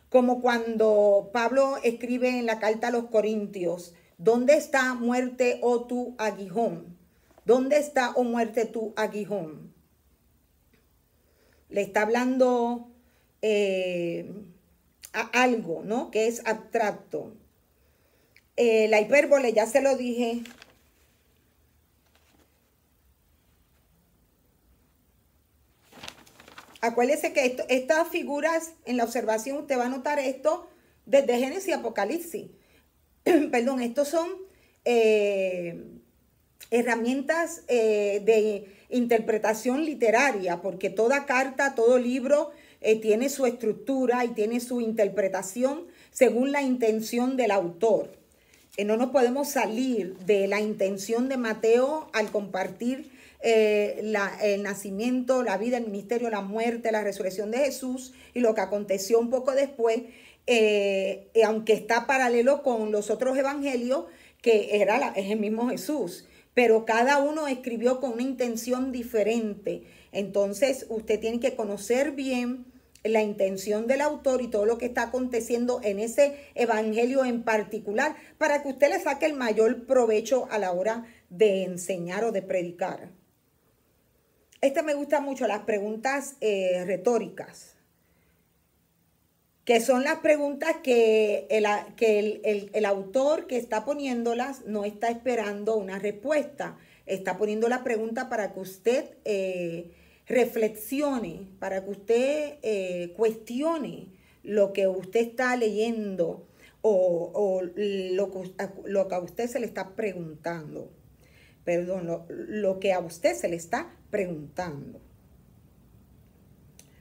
como cuando Pablo escribe en la carta a los Corintios, ¿dónde está muerte, oh tu aguijón? ¿Dónde está, oh muerte, tu aguijón? Le está hablando a algo, ¿no? Que es abstracto. La hipérbole, ya se lo dije. Acuérdese que estas figuras en la observación, usted va a notar esto desde Génesis y Apocalipsis. Perdón, estos son herramientas de interpretación literaria, porque toda carta, todo libro tiene su estructura y tiene su interpretación según la intención del autor. No nos podemos salir de la intención de Mateo al compartir el nacimiento, la vida, el ministerio, la muerte, la resurrección de Jesús y lo que aconteció un poco después, aunque está paralelo con los otros evangelios, que es el mismo Jesús, pero cada uno escribió con una intención diferente. Entonces usted tiene que conocer bien la intención del autor y todo lo que está aconteciendo en ese evangelio en particular, para que usted le saque el mayor provecho a la hora de enseñar o de predicar. Me gusta mucho, las preguntas retóricas. que son las preguntas que el autor que está poniéndolas no está esperando una respuesta. Está poniendo la pregunta para que usted reflexione, para que usted cuestione lo que usted está leyendo o lo que a usted se le está preguntando. Perdón, lo que a usted se le está preguntando.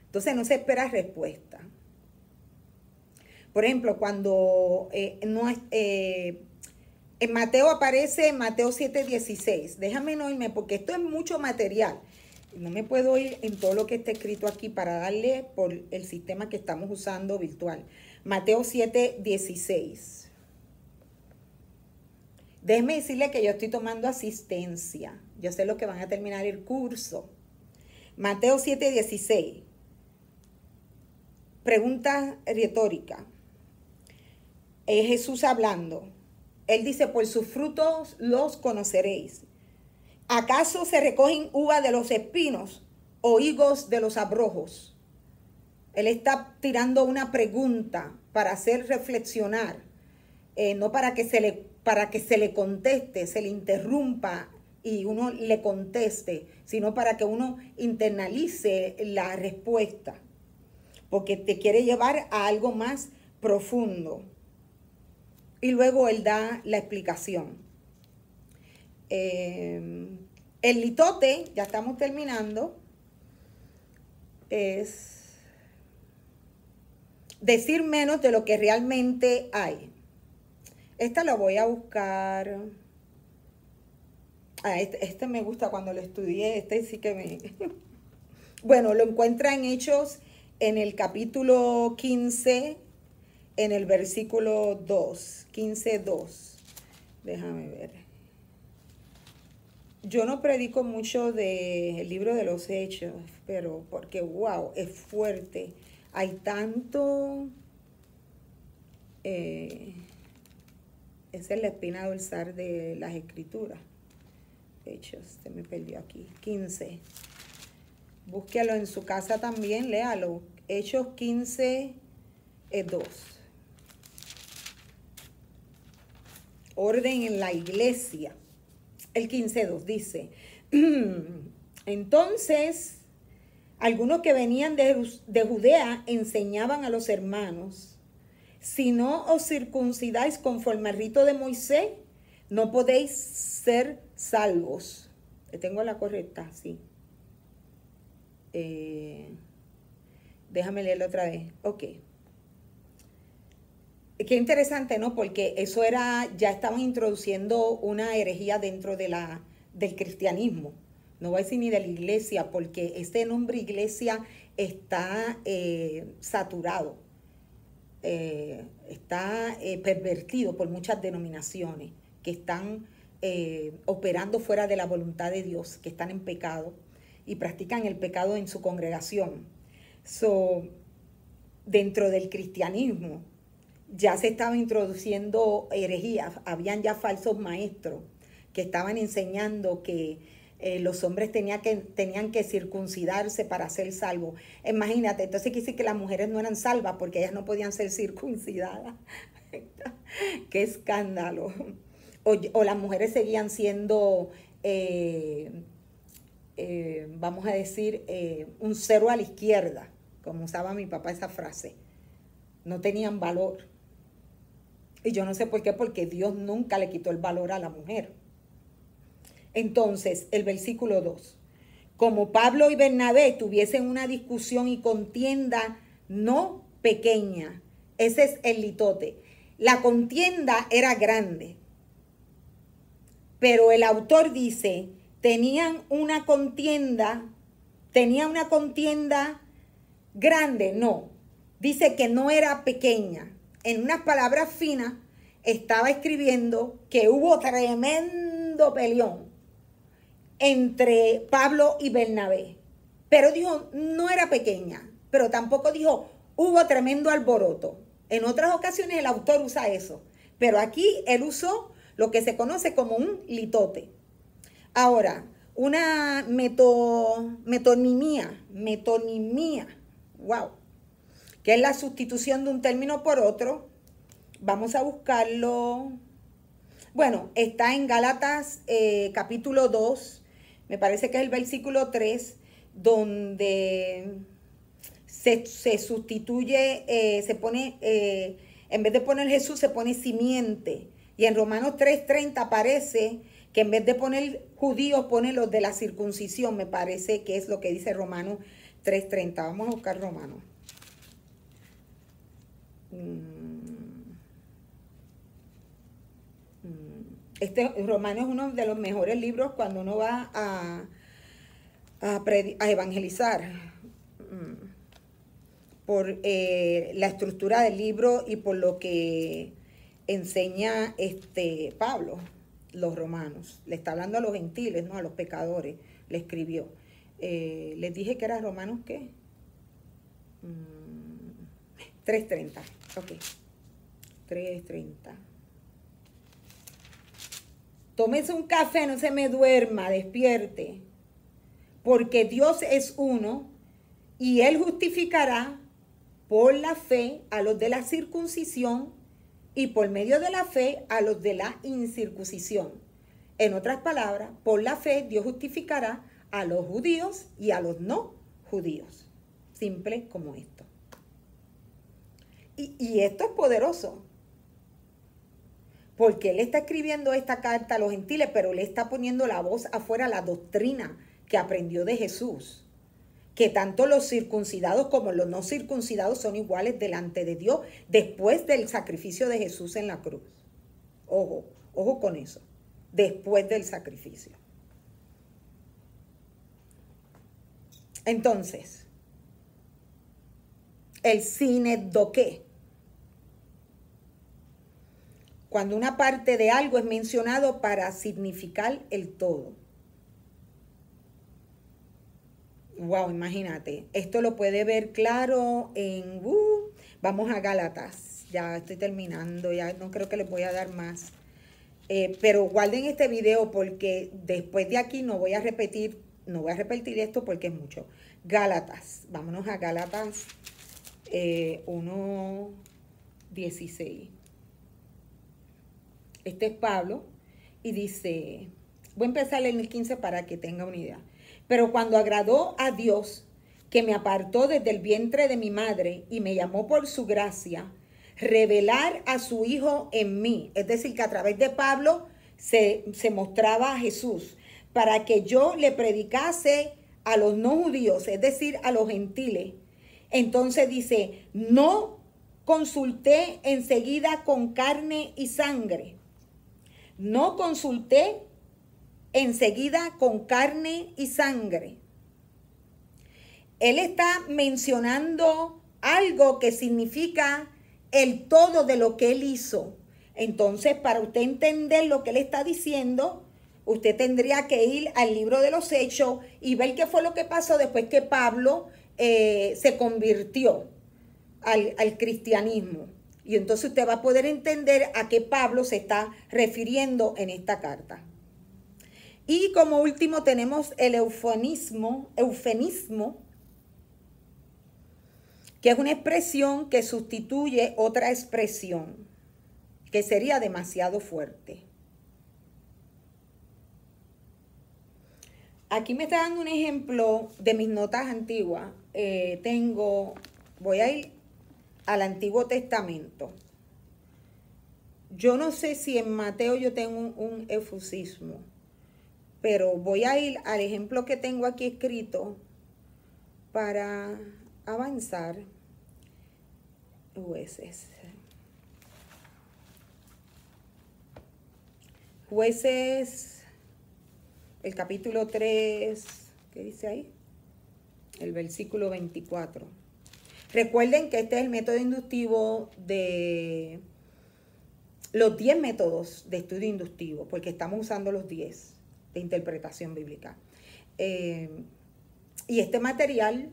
Entonces no se espera respuesta. Por ejemplo, cuando en Mateo aparece Mateo 7:16. Déjame no irme porque esto es mucho material. No me puedo ir en todo lo que está escrito aquí para darle por el sistema que estamos usando virtual. Mateo 7:16. Déjeme decirle que yo estoy tomando asistencia. Yo sé lo que van a terminar el curso. Mateo 7:16. Pregunta retórica. Es Jesús hablando. Él dice, por sus frutos los conoceréis. ¿Acaso se recogen uvas de los espinos o higos de los abrojos? Él está tirando una pregunta para hacer reflexionar, no para que se le conteste, se le interrumpa y uno le conteste, sino para que uno internalice la respuesta, porque te quiere llevar a algo más profundo. Y luego él da la explicación. El litote, ya estamos terminando, es decir menos de lo que realmente hay. Esta la voy a buscar. Este me gusta cuando lo estudié, este sí que me... Bueno, lo encuentra en Hechos en el capítulo 15, en el versículo 2, 15:2. Déjame ver. Yo no predico mucho del libro de los Hechos, pero porque, wow, es fuerte. Hay tanto... esa es la espina dorsal de las Escrituras. Hechos, se me perdió aquí. 15. Búsquelo en su casa también, léalo. Hechos 15:2. Orden en la iglesia. El 15:2 dice, entonces, algunos que venían de Judea enseñaban a los hermanos, si no os circuncidáis conforme al rito de Moisés, no podéis ser salvos. Tengo la correcta, sí. Déjame leerlo otra vez. Ok. Qué interesante, ¿no? Porque eso era, ya estaban introduciendo una herejía dentro de del cristianismo. No voy a decir ni de la iglesia, porque este nombre iglesia está saturado, está pervertido por muchas denominaciones que están operando fuera de la voluntad de Dios, que están en pecado y practican el pecado en su congregación. Dentro del cristianismo ya se estaba introduciendo herejías, habían ya falsos maestros que estaban enseñando que los hombres tenían que circuncidarse para ser salvos. Imagínate, entonces quiere decir que las mujeres no eran salvas porque ellas no podían ser circuncidadas. ¡Qué escándalo! O las mujeres seguían siendo, vamos a decir, un cero a la izquierda, como usaba mi papá esa frase. No tenían valor. Y yo no sé por qué, porque Dios nunca le quitó el valor a la mujer. Entonces, el versículo 2. Como Pablo y Bernabé tuviesen una discusión y contienda no pequeña. Ese es el litote. La contienda era grande. Pero el autor dice, tenían una contienda grande. No, dice que no era pequeña. En unas palabras finas, estaba escribiendo que hubo tremendo peleón entre Pablo y Bernabé. Pero dijo, no era pequeña, pero tampoco dijo, hubo tremendo alboroto. En otras ocasiones el autor usa eso, pero aquí él usó lo que se conoce como un litote. Ahora, una metonimia, wow, ¿Qué es la sustitución de un término por otro? Vamos a buscarlo. Bueno, está en Gálatas capítulo 2, me parece que es el versículo 3, donde se sustituye, se pone, en vez de poner Jesús, se pone simiente. Y en Romanos 3:30 aparece que en vez de poner judíos, pone los de la circuncisión. Me parece que es lo que dice Romanos 3:30. Vamos a buscar Romanos. Romanos es uno de los mejores libros cuando uno va a evangelizar. Por la estructura del libro y por lo que enseña Pablo, los romanos. Le está hablando a los gentiles, no a los pecadores, le escribió. Les dije que era Romanos, ¿qué? 3:30, ok. 3:30. Tómese un café, no se me duerma, despierte. Porque Dios es uno y Él justificará por la fe a los de la circuncisión y por medio de la fe a los de la incircuncisión. En otras palabras, por la fe Dios justificará a los judíos y a los no judíos. Simple como esto. Y esto es poderoso. Porque Él está escribiendo esta carta a los gentiles, pero le está poniendo la voz afuera, la doctrina que aprendió de Jesús. Que tanto los circuncidados como los no circuncidados son iguales delante de Dios después del sacrificio de Jesús en la cruz. Ojo, ojo con eso. Después del sacrificio. Entonces, el sinédoque. Cuando una parte de algo es mencionado para significar el todo. Wow, imagínate. Esto lo puede ver claro en... vamos a Gálatas. Ya estoy terminando, ya no creo que les voy a dar más. Pero guarden este video porque después de aquí no voy a repetir esto porque es mucho. Gálatas, vámonos a Gálatas 1:16. Este es Pablo y dice, voy a empezar en el 15 para que tenga una idea. Pero cuando agradó a Dios, que me apartó desde el vientre de mi madre y me llamó por su gracia, revelar a su Hijo en mí. Es decir, que a través de Pablo se mostraba a Jesús para que yo le predicase a los no judíos, es decir, a los gentiles. Entonces dice, no consulté enseguida con carne y sangre. No consulté enseguida con carne y sangre. Él está mencionando algo que significa el todo de lo que él hizo. Entonces, para usted entender lo que él está diciendo, usted tendría que ir al libro de los Hechos y ver qué fue lo que pasó después que Pablo se convirtió al cristianismo. Y entonces usted va a poder entender a qué Pablo se está refiriendo en esta carta. Y como último tenemos el eufemismo, que es una expresión que sustituye otra expresión, que sería demasiado fuerte. Aquí me está dando un ejemplo de mis notas antiguas. Voy a ir al Antiguo Testamento. Yo no sé si en Mateo yo tengo un efusismo, pero voy a ir al ejemplo que tengo aquí escrito para avanzar. Jueces, el capítulo 3, ¿qué dice ahí? El versículo 24. Recuerden que este es el método inductivo de los 10 métodos de estudio inductivo, porque estamos usando los 10 de interpretación bíblica. Y este material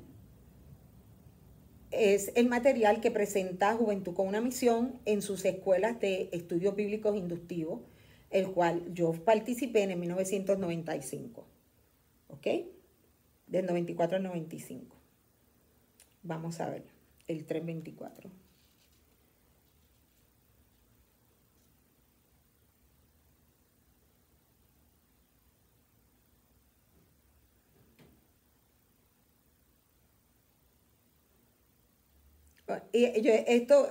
es el material que presenta Juventud con una Misión en sus escuelas de estudios bíblicos inductivos, el cual yo participé en 1995. ¿Ok? Del 94 al 95. Vamos a ver. el 3:24. Esto,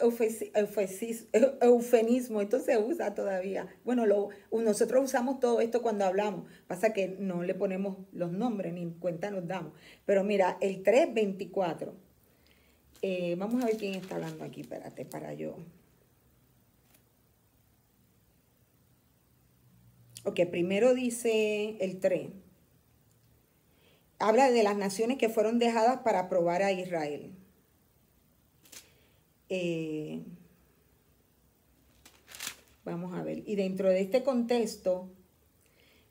eufemismo, esto se usa todavía. Bueno, nosotros usamos todo esto cuando hablamos. Pasa que no le ponemos los nombres ni cuenta nos damos. Pero mira, el 3:24. Vamos a ver quién está hablando aquí. Espérate, para yo. Ok, primero dice el 3. Habla de las naciones que fueron dejadas para probar a Israel. Vamos a ver, y dentro de este contexto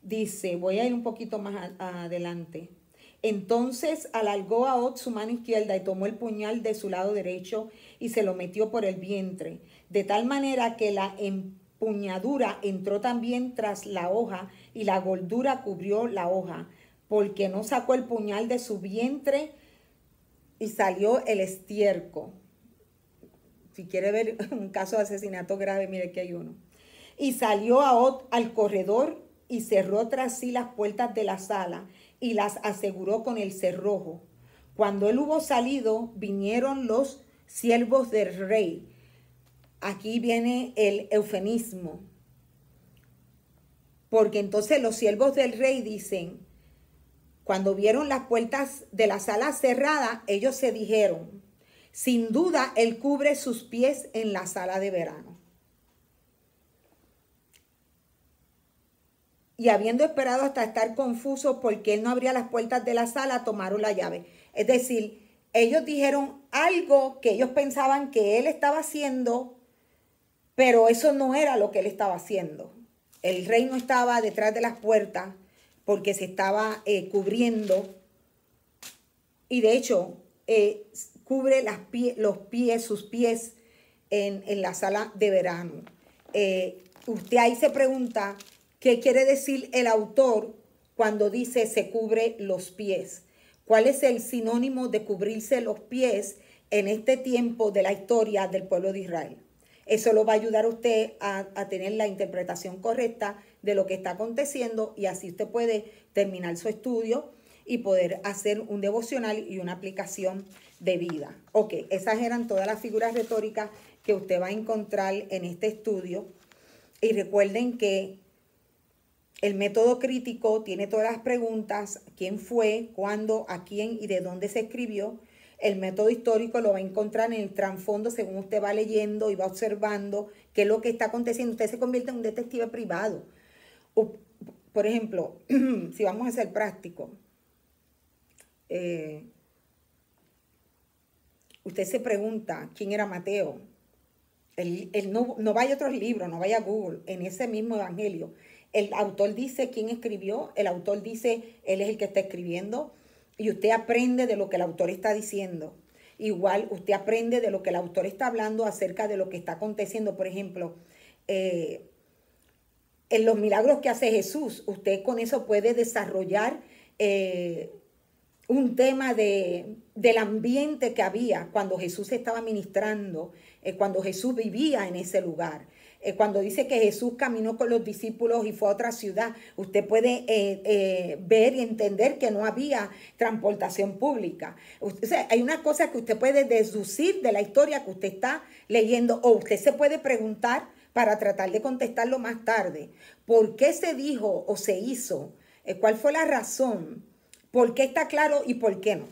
dice, voy a ir un poquito más adelante. Entonces alargó a Od su mano izquierda y tomó el puñal de su lado derecho y se lo metió por el vientre, de tal manera que la empuñadura entró también tras la hoja y la gordura cubrió la hoja, porque no sacó el puñal de su vientre y salió el estiércol. Si quiere ver un caso de asesinato grave, mire que hay uno. Y salió Ahod al corredor y cerró tras sí las puertas de la sala y las aseguró con el cerrojo. Cuando él hubo salido, vinieron los siervos del rey. Aquí viene el eufemismo. Porque entonces los siervos del rey dicen, cuando vieron las puertas de la sala cerradas, ellos se dijeron, sin duda, él cubre sus pies en la sala de verano. Y habiendo esperado hasta estar confusos porque él no abría las puertas de la sala, tomaron la llave. Es decir, ellos dijeron algo que ellos pensaban que él estaba haciendo, pero eso no era lo que él estaba haciendo. El rey no estaba detrás de las puertas porque se estaba cubriendo. Y de hecho, cubre sus pies en la sala de verano. Usted ahí se pregunta, ¿qué quiere decir el autor cuando dice se cubre los pies? ¿Cuál es el sinónimo de cubrirse los pies en este tiempo de la historia del pueblo de Israel? Eso lo va a ayudar a usted a tener la interpretación correcta de lo que está aconteciendo y así usted puede terminar su estudio y poder hacer un devocional y una aplicación de vida. Ok, esas eran todas las figuras retóricas que usted va a encontrar en este estudio. Y recuerden que el método crítico tiene todas las preguntas, quién fue, cuándo, a quién y de dónde se escribió. El método histórico lo va a encontrar en el trasfondo según usted va leyendo y va observando qué es lo que está aconteciendo. Usted se convierte en un detective privado. Por ejemplo, si vamos a ser prácticos, usted se pregunta quién era Mateo. Él no vaya a otros libros, no vaya a Google, en ese mismo evangelio. El autor dice quién escribió, el autor dice él es el que está escribiendo y usted aprende de lo que el autor está diciendo. Igual usted aprende de lo que el autor está hablando acerca de lo que está aconteciendo. Por ejemplo, en los milagros que hace Jesús, usted con eso puede desarrollar un tema del ambiente que había cuando Jesús estaba ministrando, cuando Jesús vivía en ese lugar. Cuando dice que Jesús caminó con los discípulos y fue a otra ciudad, usted puede ver y entender que no había transportación pública. O sea, hay una cosa que usted puede deducir de la historia que usted está leyendo o usted se puede preguntar para tratar de contestarlo más tarde. ¿Por qué se dijo o se hizo? ¿Cuál fue la razón? ¿Por qué está claro y por qué no?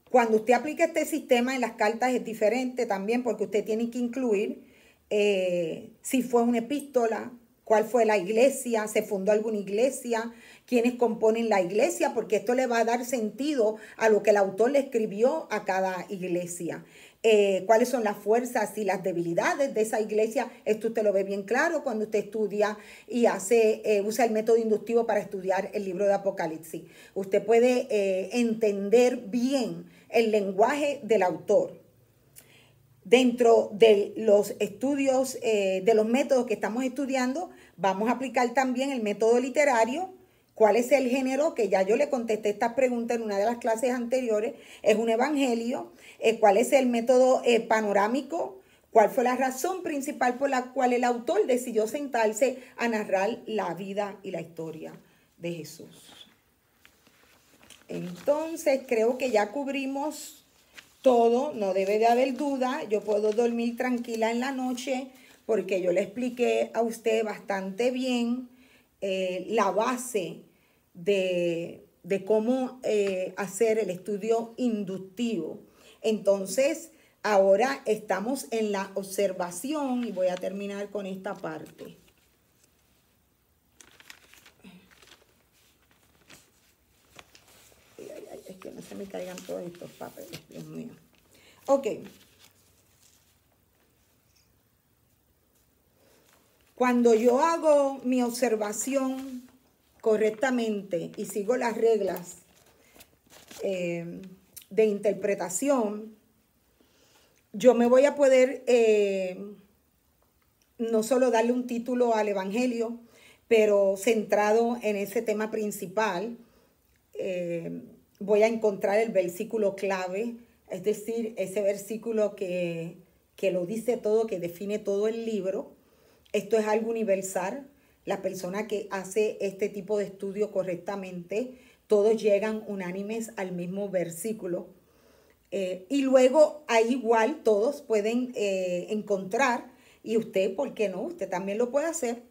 Cuando usted aplica este sistema en las cartas es diferente también porque usted tiene que incluir si fue una epístola, cuál fue la iglesia, se fundó alguna iglesia, quiénes componen la iglesia, porque esto le va a dar sentido a lo que el autor le escribió a cada iglesia. Cuáles son las fuerzas y las debilidades de esa iglesia. Esto usted lo ve bien claro cuando usted estudia y usa el método inductivo para estudiar el libro de Apocalipsis. Usted puede entender bien el lenguaje del autor. Dentro de los estudios, de los métodos que estamos estudiando, vamos a aplicar también el método literario, ¿Cuál es el género? Que ya yo le contesté esta pregunta en una de las clases anteriores. Es un evangelio. ¿Cuál es el método panorámico? ¿Cuál fue la razón principal por la cual el autor decidió sentarse a narrar la vida y la historia de Jesús? Entonces, creo que ya cubrimos todo. No debe de haber duda. Yo puedo dormir tranquila en la noche porque yo le expliqué a usted bastante bien la base de cómo hacer el estudio inductivo. Entonces, ahora estamos en la observación y voy a terminar con esta parte. Es que no se me caigan todos estos papeles, Dios mío. Ok. Cuando yo hago mi observación correctamente y sigo las reglas de interpretación, yo me voy a poder no solo darle un título al Evangelio, pero centrado en ese tema principal. Voy a encontrar el versículo clave, es decir, ese versículo que lo dice todo, que define todo el libro. Esto es algo universal. La persona que hace este tipo de estudio correctamente, todos llegan unánimes al mismo versículo. Y luego ahí igual todos pueden encontrar, y usted, ¿por qué no? Usted también lo puede hacer.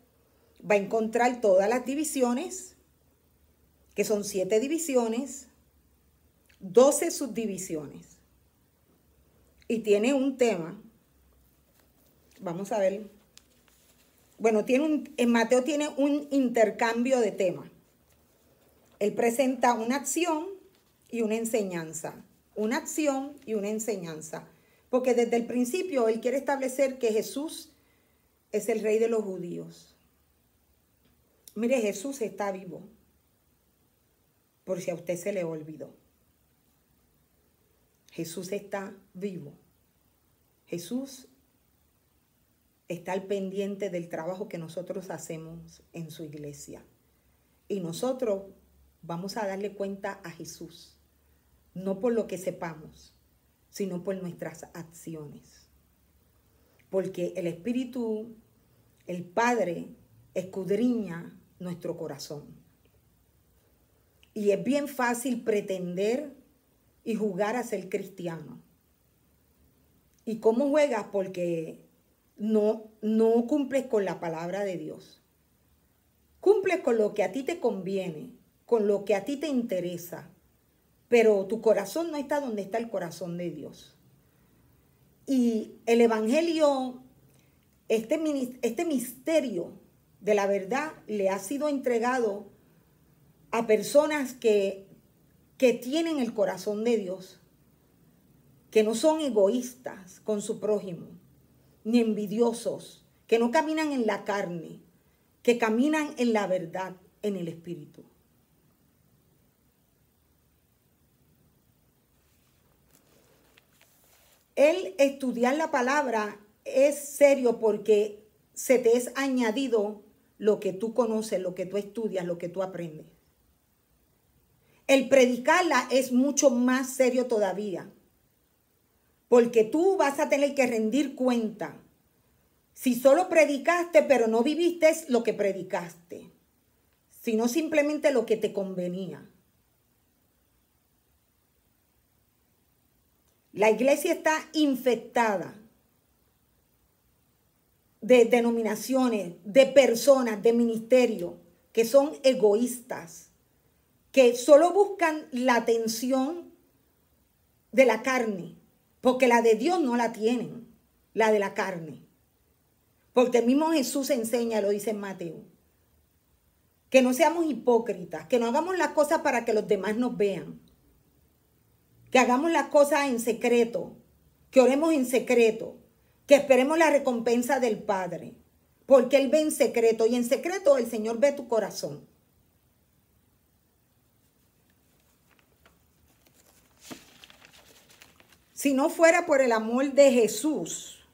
Va a encontrar todas las divisiones, que son 7 divisiones, 12 subdivisiones. Y tiene un tema. Vamos a ver. Bueno, en Mateo tiene un intercambio de temas. Él presenta una acción y una enseñanza. Una acción y una enseñanza. Porque desde el principio él quiere establecer que Jesús es el rey de los judíos. Mire, Jesús está vivo. Por si a usted se le olvidó. Jesús está vivo. Jesús está al pendiente del trabajo que nosotros hacemos en su iglesia. Y nosotros vamos a darle cuenta a Jesús, no por lo que sepamos, sino por nuestras acciones. Porque el Espíritu, el Padre, escudriña nuestro corazón. Y es bien fácil pretender y jugar a ser cristiano. ¿Y cómo juegas? Porque no cumples con la palabra de Dios. Cumples con lo que a ti te conviene, con lo que a ti te interesa, pero tu corazón no está donde está el corazón de Dios. Y el Evangelio, este misterio de la verdad le ha sido entregado a personas que tienen el corazón de Dios, que no son egoístas con su prójimo, ni envidiosos, que no caminan en la carne, que caminan en la verdad, en el Espíritu. El estudiar la palabra es serio porque se te es añadido lo que tú conoces, lo que tú estudias, lo que tú aprendes. El predicarla es mucho más serio todavía, porque tú vas a tener que rendir cuenta si solo predicaste pero no viviste lo que predicaste, sino simplemente lo que te convenía. La iglesia está infectada de denominaciones, de personas, de ministerios que son egoístas, que solo buscan la atención de la carne, porque la de Dios no la tienen, la de la carne. Porque el mismo Jesús enseña, lo dice en Mateo, que no seamos hipócritas, que no hagamos las cosas para que los demás nos vean, que hagamos las cosas en secreto, que oremos en secreto, que esperemos la recompensa del Padre, porque Él ve en secreto y en secreto el Señor ve tu corazón. Si no fuera por el amor de Jesús,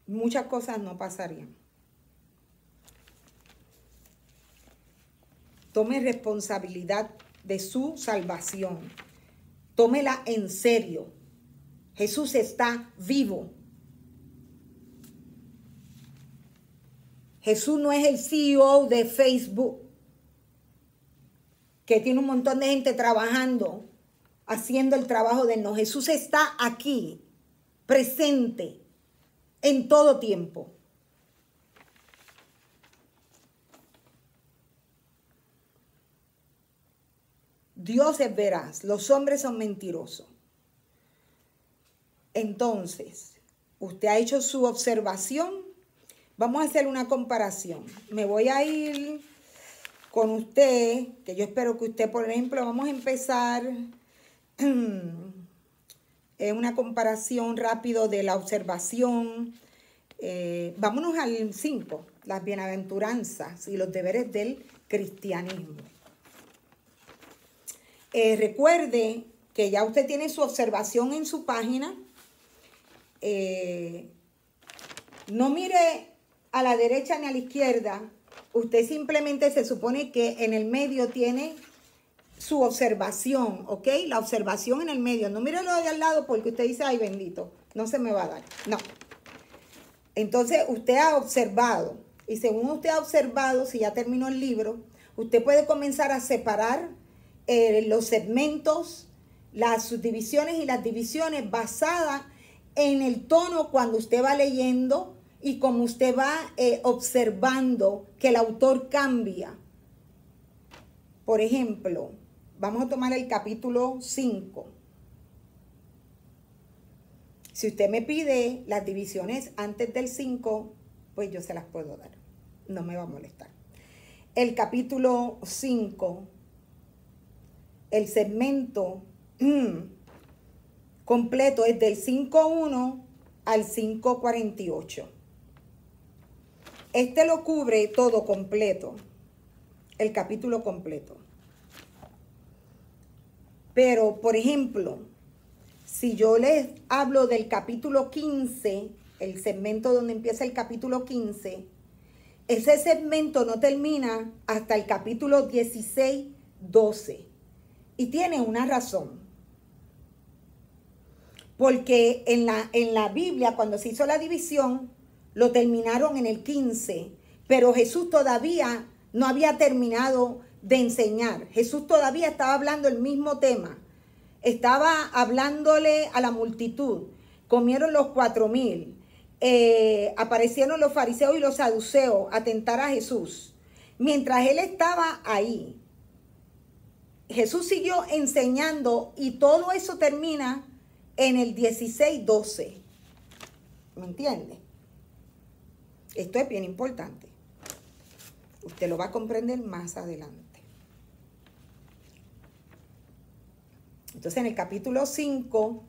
muchas cosas no pasarían. tome responsabilidad de su salvación. Tómela en serio. Jesús está vivo. Jesús no es el CEO de Facebook, que tiene un montón de gente trabajando, haciendo el trabajo de él. No, Jesús está aquí, presente, en todo tiempo. Dios es veraz, los hombres son mentirosos. Entonces, usted ha hecho su observación. Vamos a hacer una comparación. Me voy a ir con usted, que yo espero que usted, por ejemplo, vamos a empezar una comparación rápido de la observación. Vámonos al 5, las bienaventuranzas y los deberes del cristianismo. Recuerde que ya usted tiene su observación en su página. No mire a la derecha ni a la izquierda. Usted simplemente se supone que en el medio tiene su observación, ¿ok? La observación en el medio. No mire lo de al lado porque usted dice, ay bendito, no se me va a dar. No. Entonces usted ha observado. Y según usted ha observado, si ya terminó el libro, usted puede comenzar a separar los segmentos, las subdivisiones y las divisiones basadas en el tono cuando usted va leyendo y como usted va observando que el autor cambia. Por ejemplo, vamos a tomar el capítulo 5. Si usted me pide las divisiones antes del 5, pues yo se las puedo dar. No me va a molestar. El capítulo 5, el segmento completo es del 5.1 al 5.48. Este lo cubre todo completo, el capítulo completo. Pero, por ejemplo, si yo les hablo del capítulo 15, el segmento donde empieza el capítulo 15, ese segmento no termina hasta el capítulo 16, 12. Y tiene una razón. Porque en la Biblia, cuando se hizo la división, lo terminaron en el 15. Pero Jesús todavía no había terminado de enseñar. Jesús todavía estaba hablando el mismo tema. Estaba hablándole a la multitud. Comieron los 4,000. Aparecieron los fariseos y los saduceos a tentar a Jesús. Mientras él estaba ahí, Jesús siguió enseñando y todo eso termina en el 16, 12. ¿Me entiende? Esto es bien importante. Usted lo va a comprender más adelante. Entonces, en el capítulo 5,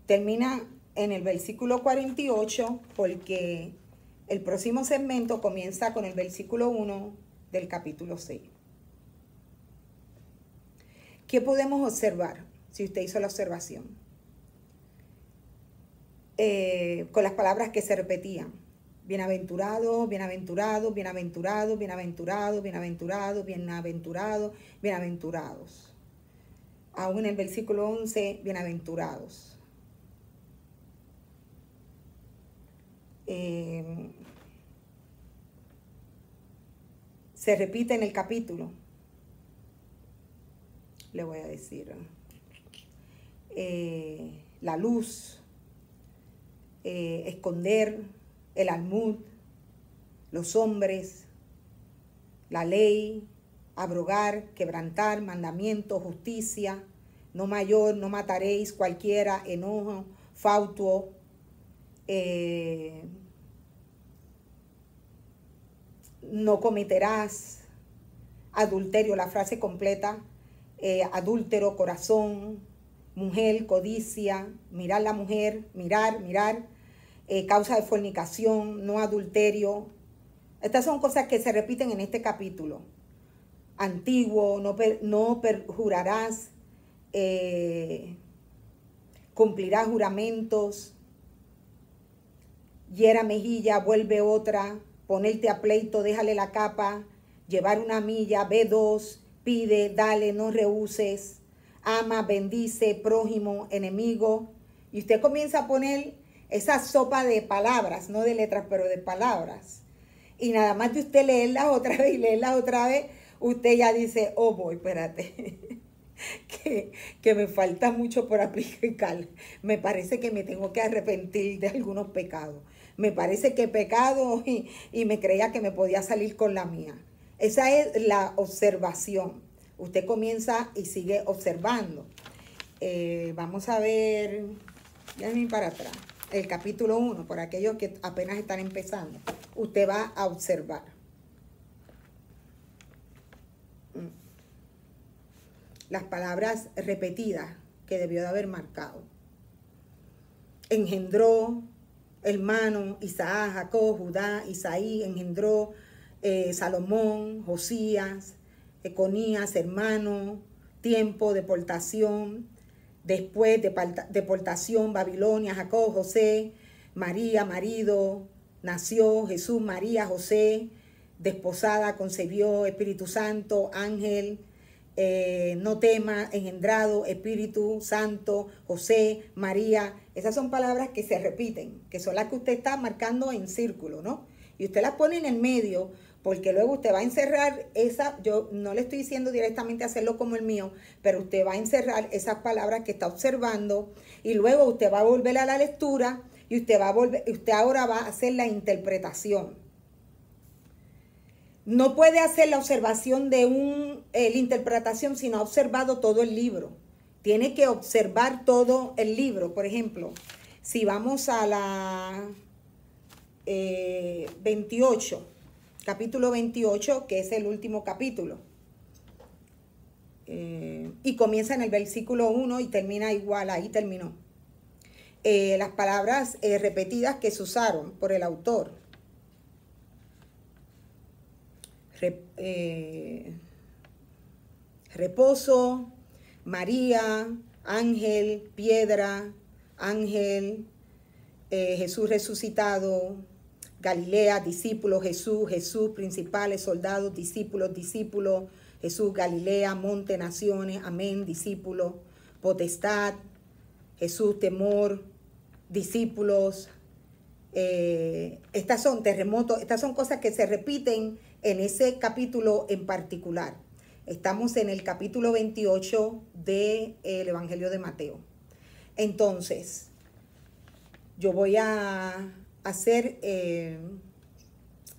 termina en el versículo 48, porque el próximo segmento comienza con el versículo 1 del capítulo 6. ¿Qué podemos observar si usted hizo la observación? Con las palabras que se repetían. Bienaventurado, bienaventurado, bienaventurado, bienaventurado, bienaventurado, bienaventurado, bienaventurados. Aún en el versículo 11, bienaventurados. Se repite en el capítulo. Le voy a decir. La luz. Esconder, el almud, los hombres, la ley, abrogar, quebrantar, mandamiento, justicia, no mayor, no mataréis, cualquiera, enojo, fautuo, no cometerás, adulterio, la frase completa, adúltero, corazón, mujer, codicia, mirar la mujer, mirar, causa de fornicación, no adulterio. Estas son cosas que se repiten en este capítulo. Antiguo, no perjurarás, cumplirás juramentos, hiera mejilla, vuelve otra, ponerte a pleito, déjale la capa, llevar una milla, ve dos, pide, dale, no rehuses, ama, bendice, prójimo, enemigo. Y usted comienza a poner esa sopa de palabras, no de letras, pero de palabras. Y nada más de usted leerlas otra vez y leerlas otra vez, usted ya dice, oh boy, espérate, que me falta mucho por aplicar. Me parece que me tengo que arrepentir de algunos pecados. Me parece que he pecado y me creía que me podía salir con la mía. Esa es la observación. Usted comienza y sigue observando. Vamos a ver, déjenme ir para atrás, el capítulo 1, por aquellos que apenas están empezando. Usted va a observar. Las palabras repetidas que debió de haber marcado. Engendró, hermano, Isaac, Jacob, Judá, Isaí, engendró Salomón, Josías, Econías, hermano, tiempo, deportación, después deportación, Babilonia, Jacob, José, María, marido, nació, Jesús, María, José, desposada, concebió, Espíritu Santo, ángel, no tema, engendrado, Espíritu Santo, José, María. Esas son palabras que se repiten, que son las que usted está marcando en círculo, ¿no? Y usted las pone en el medio, porque luego usted va a encerrar esa, yo no le estoy diciendo directamente hacerlo como el mío, pero usted va a encerrar esas palabras que está observando y luego usted va a volver a la lectura y usted ahora va a hacer la interpretación. No puede hacer la observación de la interpretación si no ha observado todo el libro. Tiene que observar todo el libro. Por ejemplo, si vamos a la 28, capítulo 28, que es el último capítulo. Y comienza en el versículo 1 y termina igual, ahí terminó. Las palabras repetidas que se usaron por el autor. Reposo, María, ángel, piedra, ángel, Jesús resucitado, Galilea, discípulos, Jesús, principales, soldados, discípulos, Jesús, Galilea, monte, naciones, amén, discípulos, potestad, Jesús, temor, discípulos. Estas son terremotos, estas son cosas que se repiten en ese capítulo en particular. Estamos en el capítulo 28 del Evangelio de Mateo. Entonces, yo voy a hacer,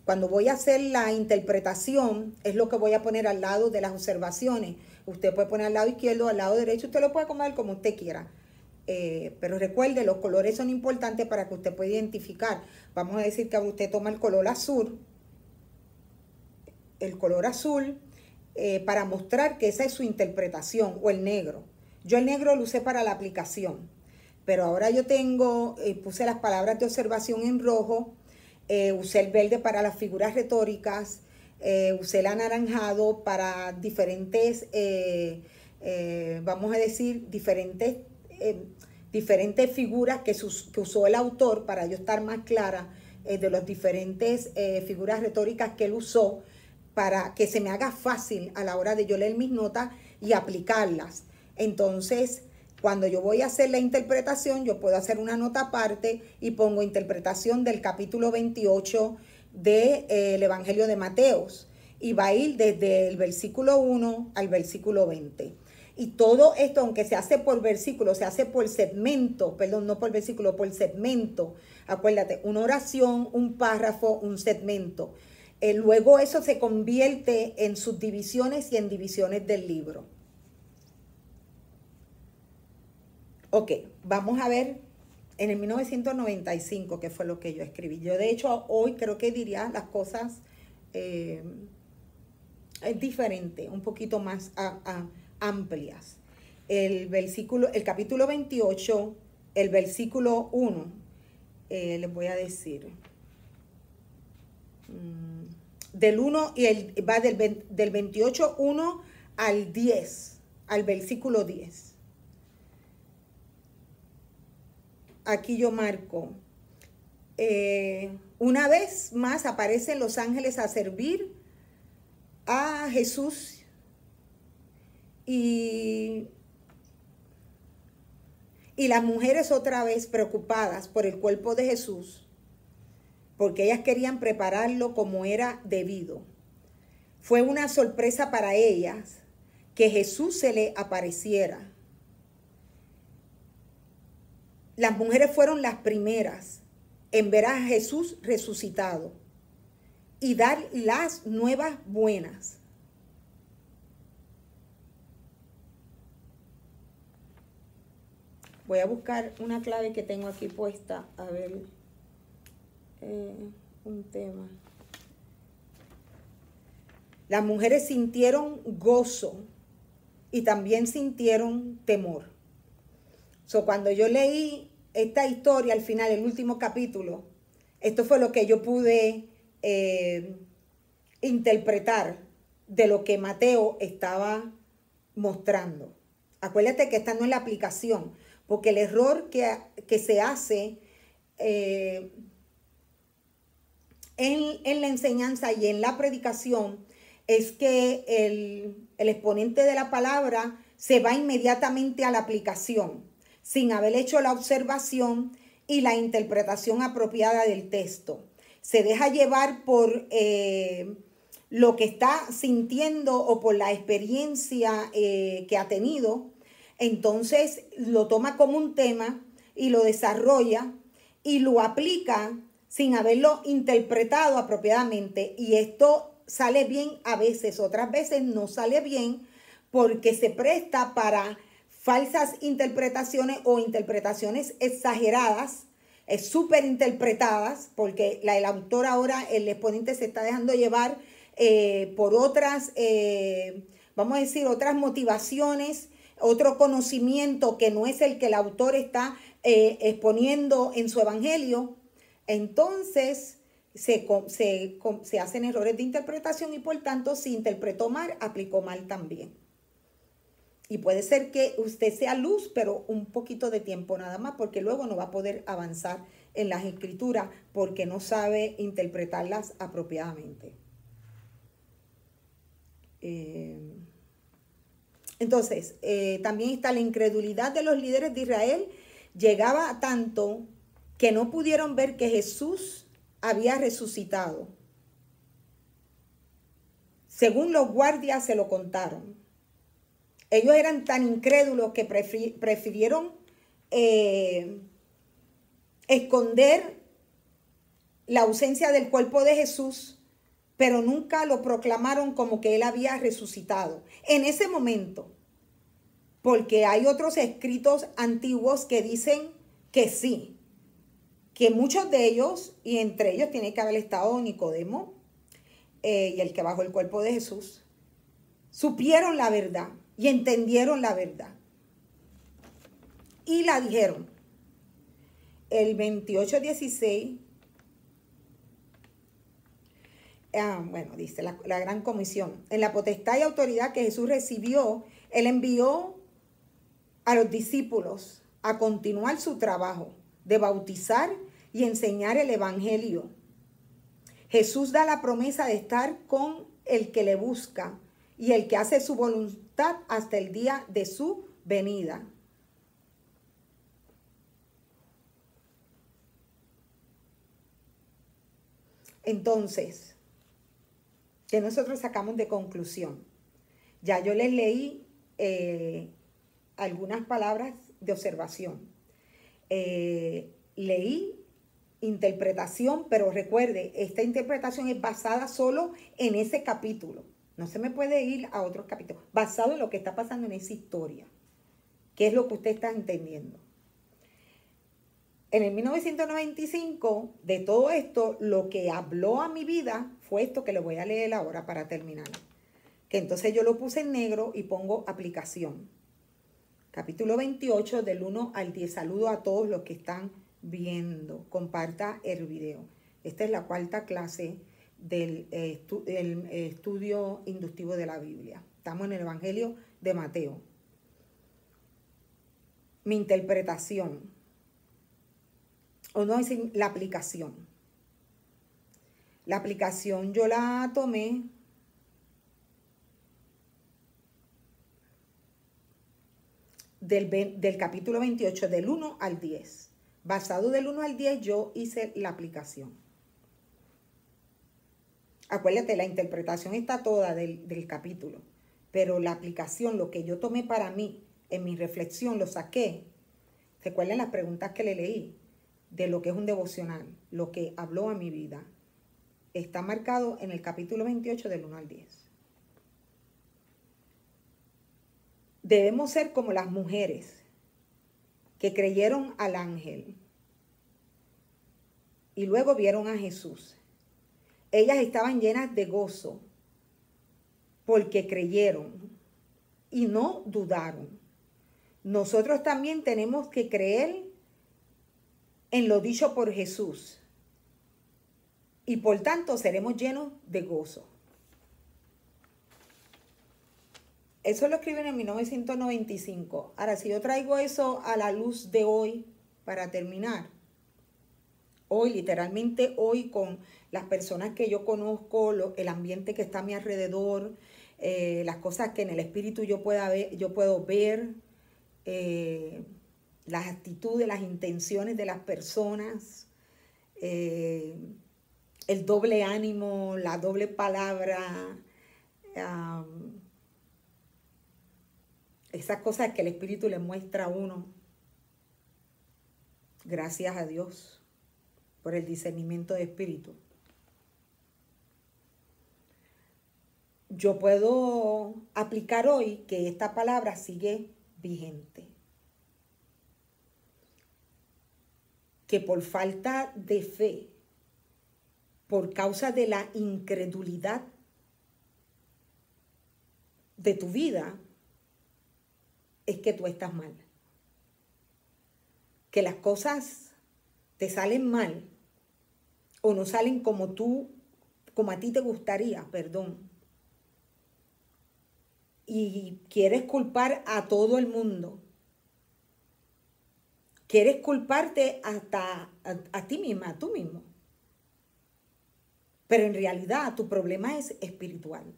cuando voy a hacer la interpretación, es lo que voy a poner al lado de las observaciones. Usted puede poner al lado izquierdo, al lado derecho, usted lo puede comer como usted quiera. Pero recuerde, los colores son importantes para que usted pueda identificar. Vamos a decir que usted toma el color azul, para mostrar que esa es su interpretación, o el negro. Yo el negro lo usé para la aplicación, pero ahora yo puse las palabras de observación en rojo, usé el verde para las figuras retóricas, usé el anaranjado para diferentes, vamos a decir, diferentes figuras que usó el autor, para yo estar más clara de las diferentes figuras retóricas que él usó, para que se me haga fácil a la hora de yo leer mis notas y aplicarlas. Entonces, cuando yo voy a hacer la interpretación, yo puedo hacer una nota aparte y pongo interpretación del capítulo 28 del Evangelio de Mateos, y va a ir desde el versículo 1 al versículo 20. Y todo esto, aunque se hace por versículo, se hace por segmento, perdón, no por versículo, por segmento. Acuérdate, una oración, un párrafo, un segmento. Luego eso se convierte en subdivisiones y en divisiones del libro. Ok, vamos a ver en el 1995 qué fue lo que yo escribí. Yo de hecho hoy creo que diría las cosas es diferente, un poquito más amplias. El capítulo 28, el versículo 1, les voy a decir, del 1 y va del 28, 1 al 10, al versículo 10. Aquí yo marco, una vez más aparecen los ángeles a servir a Jesús y las mujeres otra vez preocupadas por el cuerpo de Jesús, porque ellas querían prepararlo como era debido. Fue una sorpresa para ellas que Jesús se le apareciera. Las mujeres fueron las primeras en ver a Jesús resucitado y dar las nuevas buenas. Voy a buscar una clave que tengo aquí puesta, a ver, un tema. Las mujeres sintieron gozo y también sintieron temor. Cuando yo leí esta historia al final, el último capítulo, esto fue lo que yo pude interpretar de lo que Mateo estaba mostrando. Acuérdate que esta no es la aplicación, porque el error que se hace en la enseñanza y en la predicación es que el exponente de la palabra se va inmediatamente a la aplicación, sin haber hecho la observación y la interpretación apropiada del texto. Se deja llevar por lo que está sintiendo o por la experiencia que ha tenido. Entonces lo toma como un tema y lo desarrolla y lo aplica sin haberlo interpretado apropiadamente. Y esto sale bien a veces, otras veces no sale bien porque se presta para falsas interpretaciones o interpretaciones exageradas, súper interpretadas, porque el autor ahora, el exponente, se está dejando llevar por otras, vamos a decir, otras motivaciones, otro conocimiento que no es el que el autor está exponiendo en su evangelio. Entonces se hacen errores de interpretación y por tanto, si interpretó mal, aplicó mal también. Y puede ser que usted sea luz, pero un poquito de tiempo nada más, porque luego no va a poder avanzar en las escrituras porque no sabe interpretarlas apropiadamente. Entonces, también está la incredulidad de los líderes de Israel. Llegaba a tanto que no pudieron ver que Jesús había resucitado. Según los guardias se lo contaron. Ellos eran tan incrédulos que prefirieron esconder la ausencia del cuerpo de Jesús, pero nunca lo proclamaron como que él había resucitado. En ese momento, porque hay otros escritos antiguos que dicen que sí, que muchos de ellos, y entre ellos tiene que haber estado Nicodemo y el que bajó el cuerpo de Jesús, supieron la verdad y entendieron la verdad y la dijeron. El 28:16, bueno, dice la gran comisión: en la potestad y autoridad que Jesús recibió, él envió a los discípulos a continuar su trabajo de bautizar y enseñar el evangelio. Jesús da la promesa de estar con el que le busca y el que hace su voluntad hasta el día de su venida. Entonces, ¿qué nosotros sacamos de conclusión? Ya yo les leí algunas palabras de observación. Leí interpretación, pero recuerde, esta interpretación es basada solo en ese capítulo. No se me puede ir a otros capítulos, basado en lo que está pasando en esa historia. ¿Qué es lo que usted está entendiendo? En el 1995, de todo esto, lo que habló a mi vida fue esto que le voy a leer ahora para terminar. Que entonces yo lo puse en negro y pongo aplicación. Capítulo 28, del 1 al 10. Saludo a todos los que están viendo. Comparta el video. Esta es la cuarta clase del estudio inductivo de la Biblia. Estamos en el Evangelio de Mateo. Mi interpretación, o no decir la aplicación. La aplicación yo la tomé del capítulo 28, del 1 al 10. Basado del 1 al 10 yo hice la aplicación. Acuérdate, la interpretación está toda del capítulo, pero la aplicación, lo que yo tomé para mí, en mi reflexión, lo saqué. Recuerden las preguntas que le leí de lo que es un devocional, lo que habló a mi vida. Está marcado en el capítulo 28 del 1 al 10. Debemos ser como las mujeres que creyeron al ángel y luego vieron a Jesús. Ellas estaban llenas de gozo porque creyeron y no dudaron. Nosotros también tenemos que creer en lo dicho por Jesús y por tanto seremos llenos de gozo. Eso lo escriben en 1995. Ahora, si yo traigo eso a la luz de hoy, para terminar, hoy, literalmente hoy, con las personas que yo conozco, el ambiente que está a mi alrededor, las cosas que en el espíritu yo puedo ver, las actitudes, las intenciones de las personas, el doble ánimo, la doble palabra, esas cosas que el espíritu le muestra a uno. Gracias a Dios por el discernimiento de espíritu. Yo puedo aplicar hoy que esta palabra sigue vigente. Que por falta de fe, por causa de la incredulidad de tu vida, es que tú estás mal. Que las cosas te salen mal o no salen como a ti te gustaría, perdón. Y quieres culpar a todo el mundo. Quieres culparte hasta a ti misma, a tú mismo. Pero en realidad tu problema es espiritual.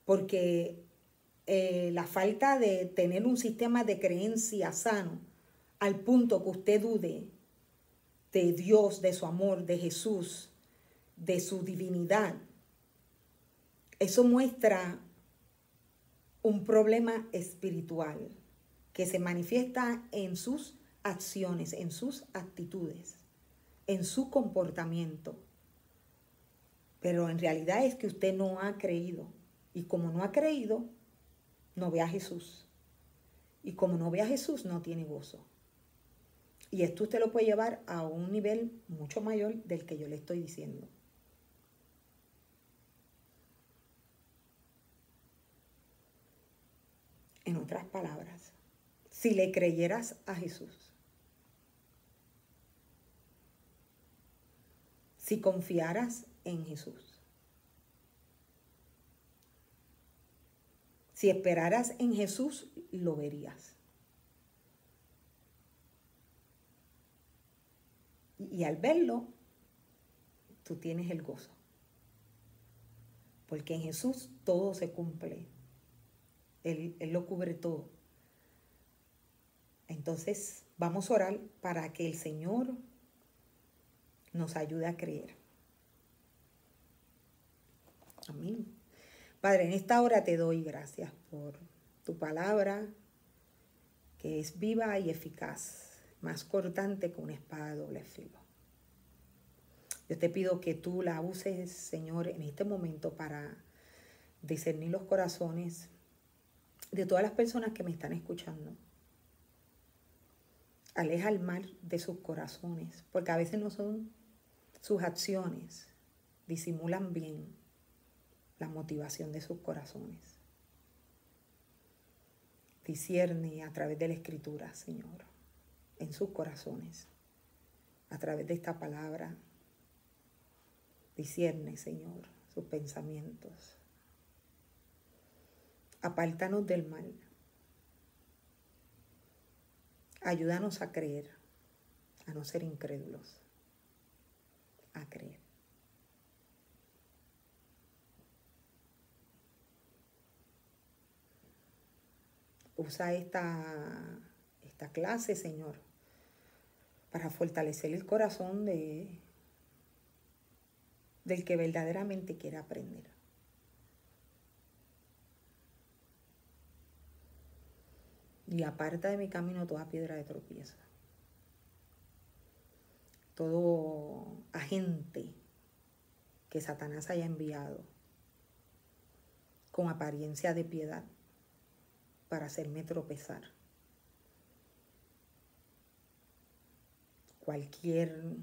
Porque la falta de tener un sistema de creencia sano, al punto que usted dude de Dios, de su amor, de Jesús, de su divinidad, eso muestra un problema espiritual que se manifiesta en sus acciones, en sus actitudes, en su comportamiento. Pero en realidad es que usted no ha creído. Y como no ha creído, no ve a Jesús. Y como no ve a Jesús, no tiene gozo. Y esto usted lo puede llevar a un nivel mucho mayor del que yo le estoy diciendo. En otras palabras, si le creyeras a Jesús, si confiaras en Jesús, si esperaras en Jesús, lo verías. Y al verlo, tú tienes el gozo. Porque en Jesús todo se cumple. Él lo cubre todo. Entonces vamos a orar para que el Señor nos ayude a creer. Amén. Padre, en esta hora te doy gracias por tu palabra, que es viva y eficaz, más cortante que una espada de doble filo. Yo te pido que tú la uses, Señor, en este momento para discernir los corazones de todas las personas que me están escuchando. Aleja el mal de sus corazones, porque a veces no son sus acciones, disimulan bien la motivación de sus corazones. Discierne a través de la Escritura, Señor, en sus corazones, a través de esta palabra. Discierne, Señor, sus pensamientos. Apártanos del mal. Ayúdanos a creer, a no ser incrédulos, a creer. Usa esta clase, Señor, para fortalecer el corazón del que verdaderamente quiere aprender. Y aparta de mi camino toda piedra de tropiezo. Todo agente que Satanás haya enviado con apariencia de piedad para hacerme tropezar. Cualquier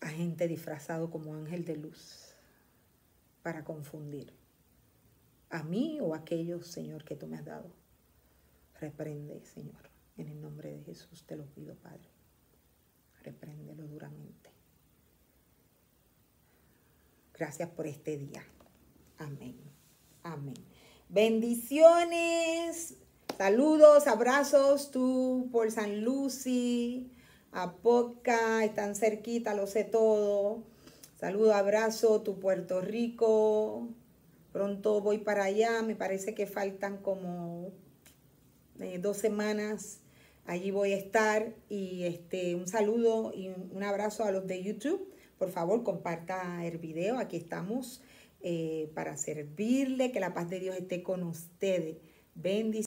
agente disfrazado como ángel de luz para confundir a mí o a aquellos, Señor, que tú me has dado. Reprende, Señor, en el nombre de Jesús te lo pido, Padre. Repréndelo duramente. Gracias por este día. Amén. Amén. Bendiciones. Saludos, abrazos, tú por San Lucy, Apoca, están cerquita, lo sé todo. Saludo, abrazo, tu Puerto Rico. Pronto voy para allá, me parece que faltan como 2 semanas. Allí voy a estar y un saludo y un abrazo a los de YouTube. Por favor, comparta el video. Aquí estamos para servirle. Que la paz de Dios esté con ustedes. Bendiciones.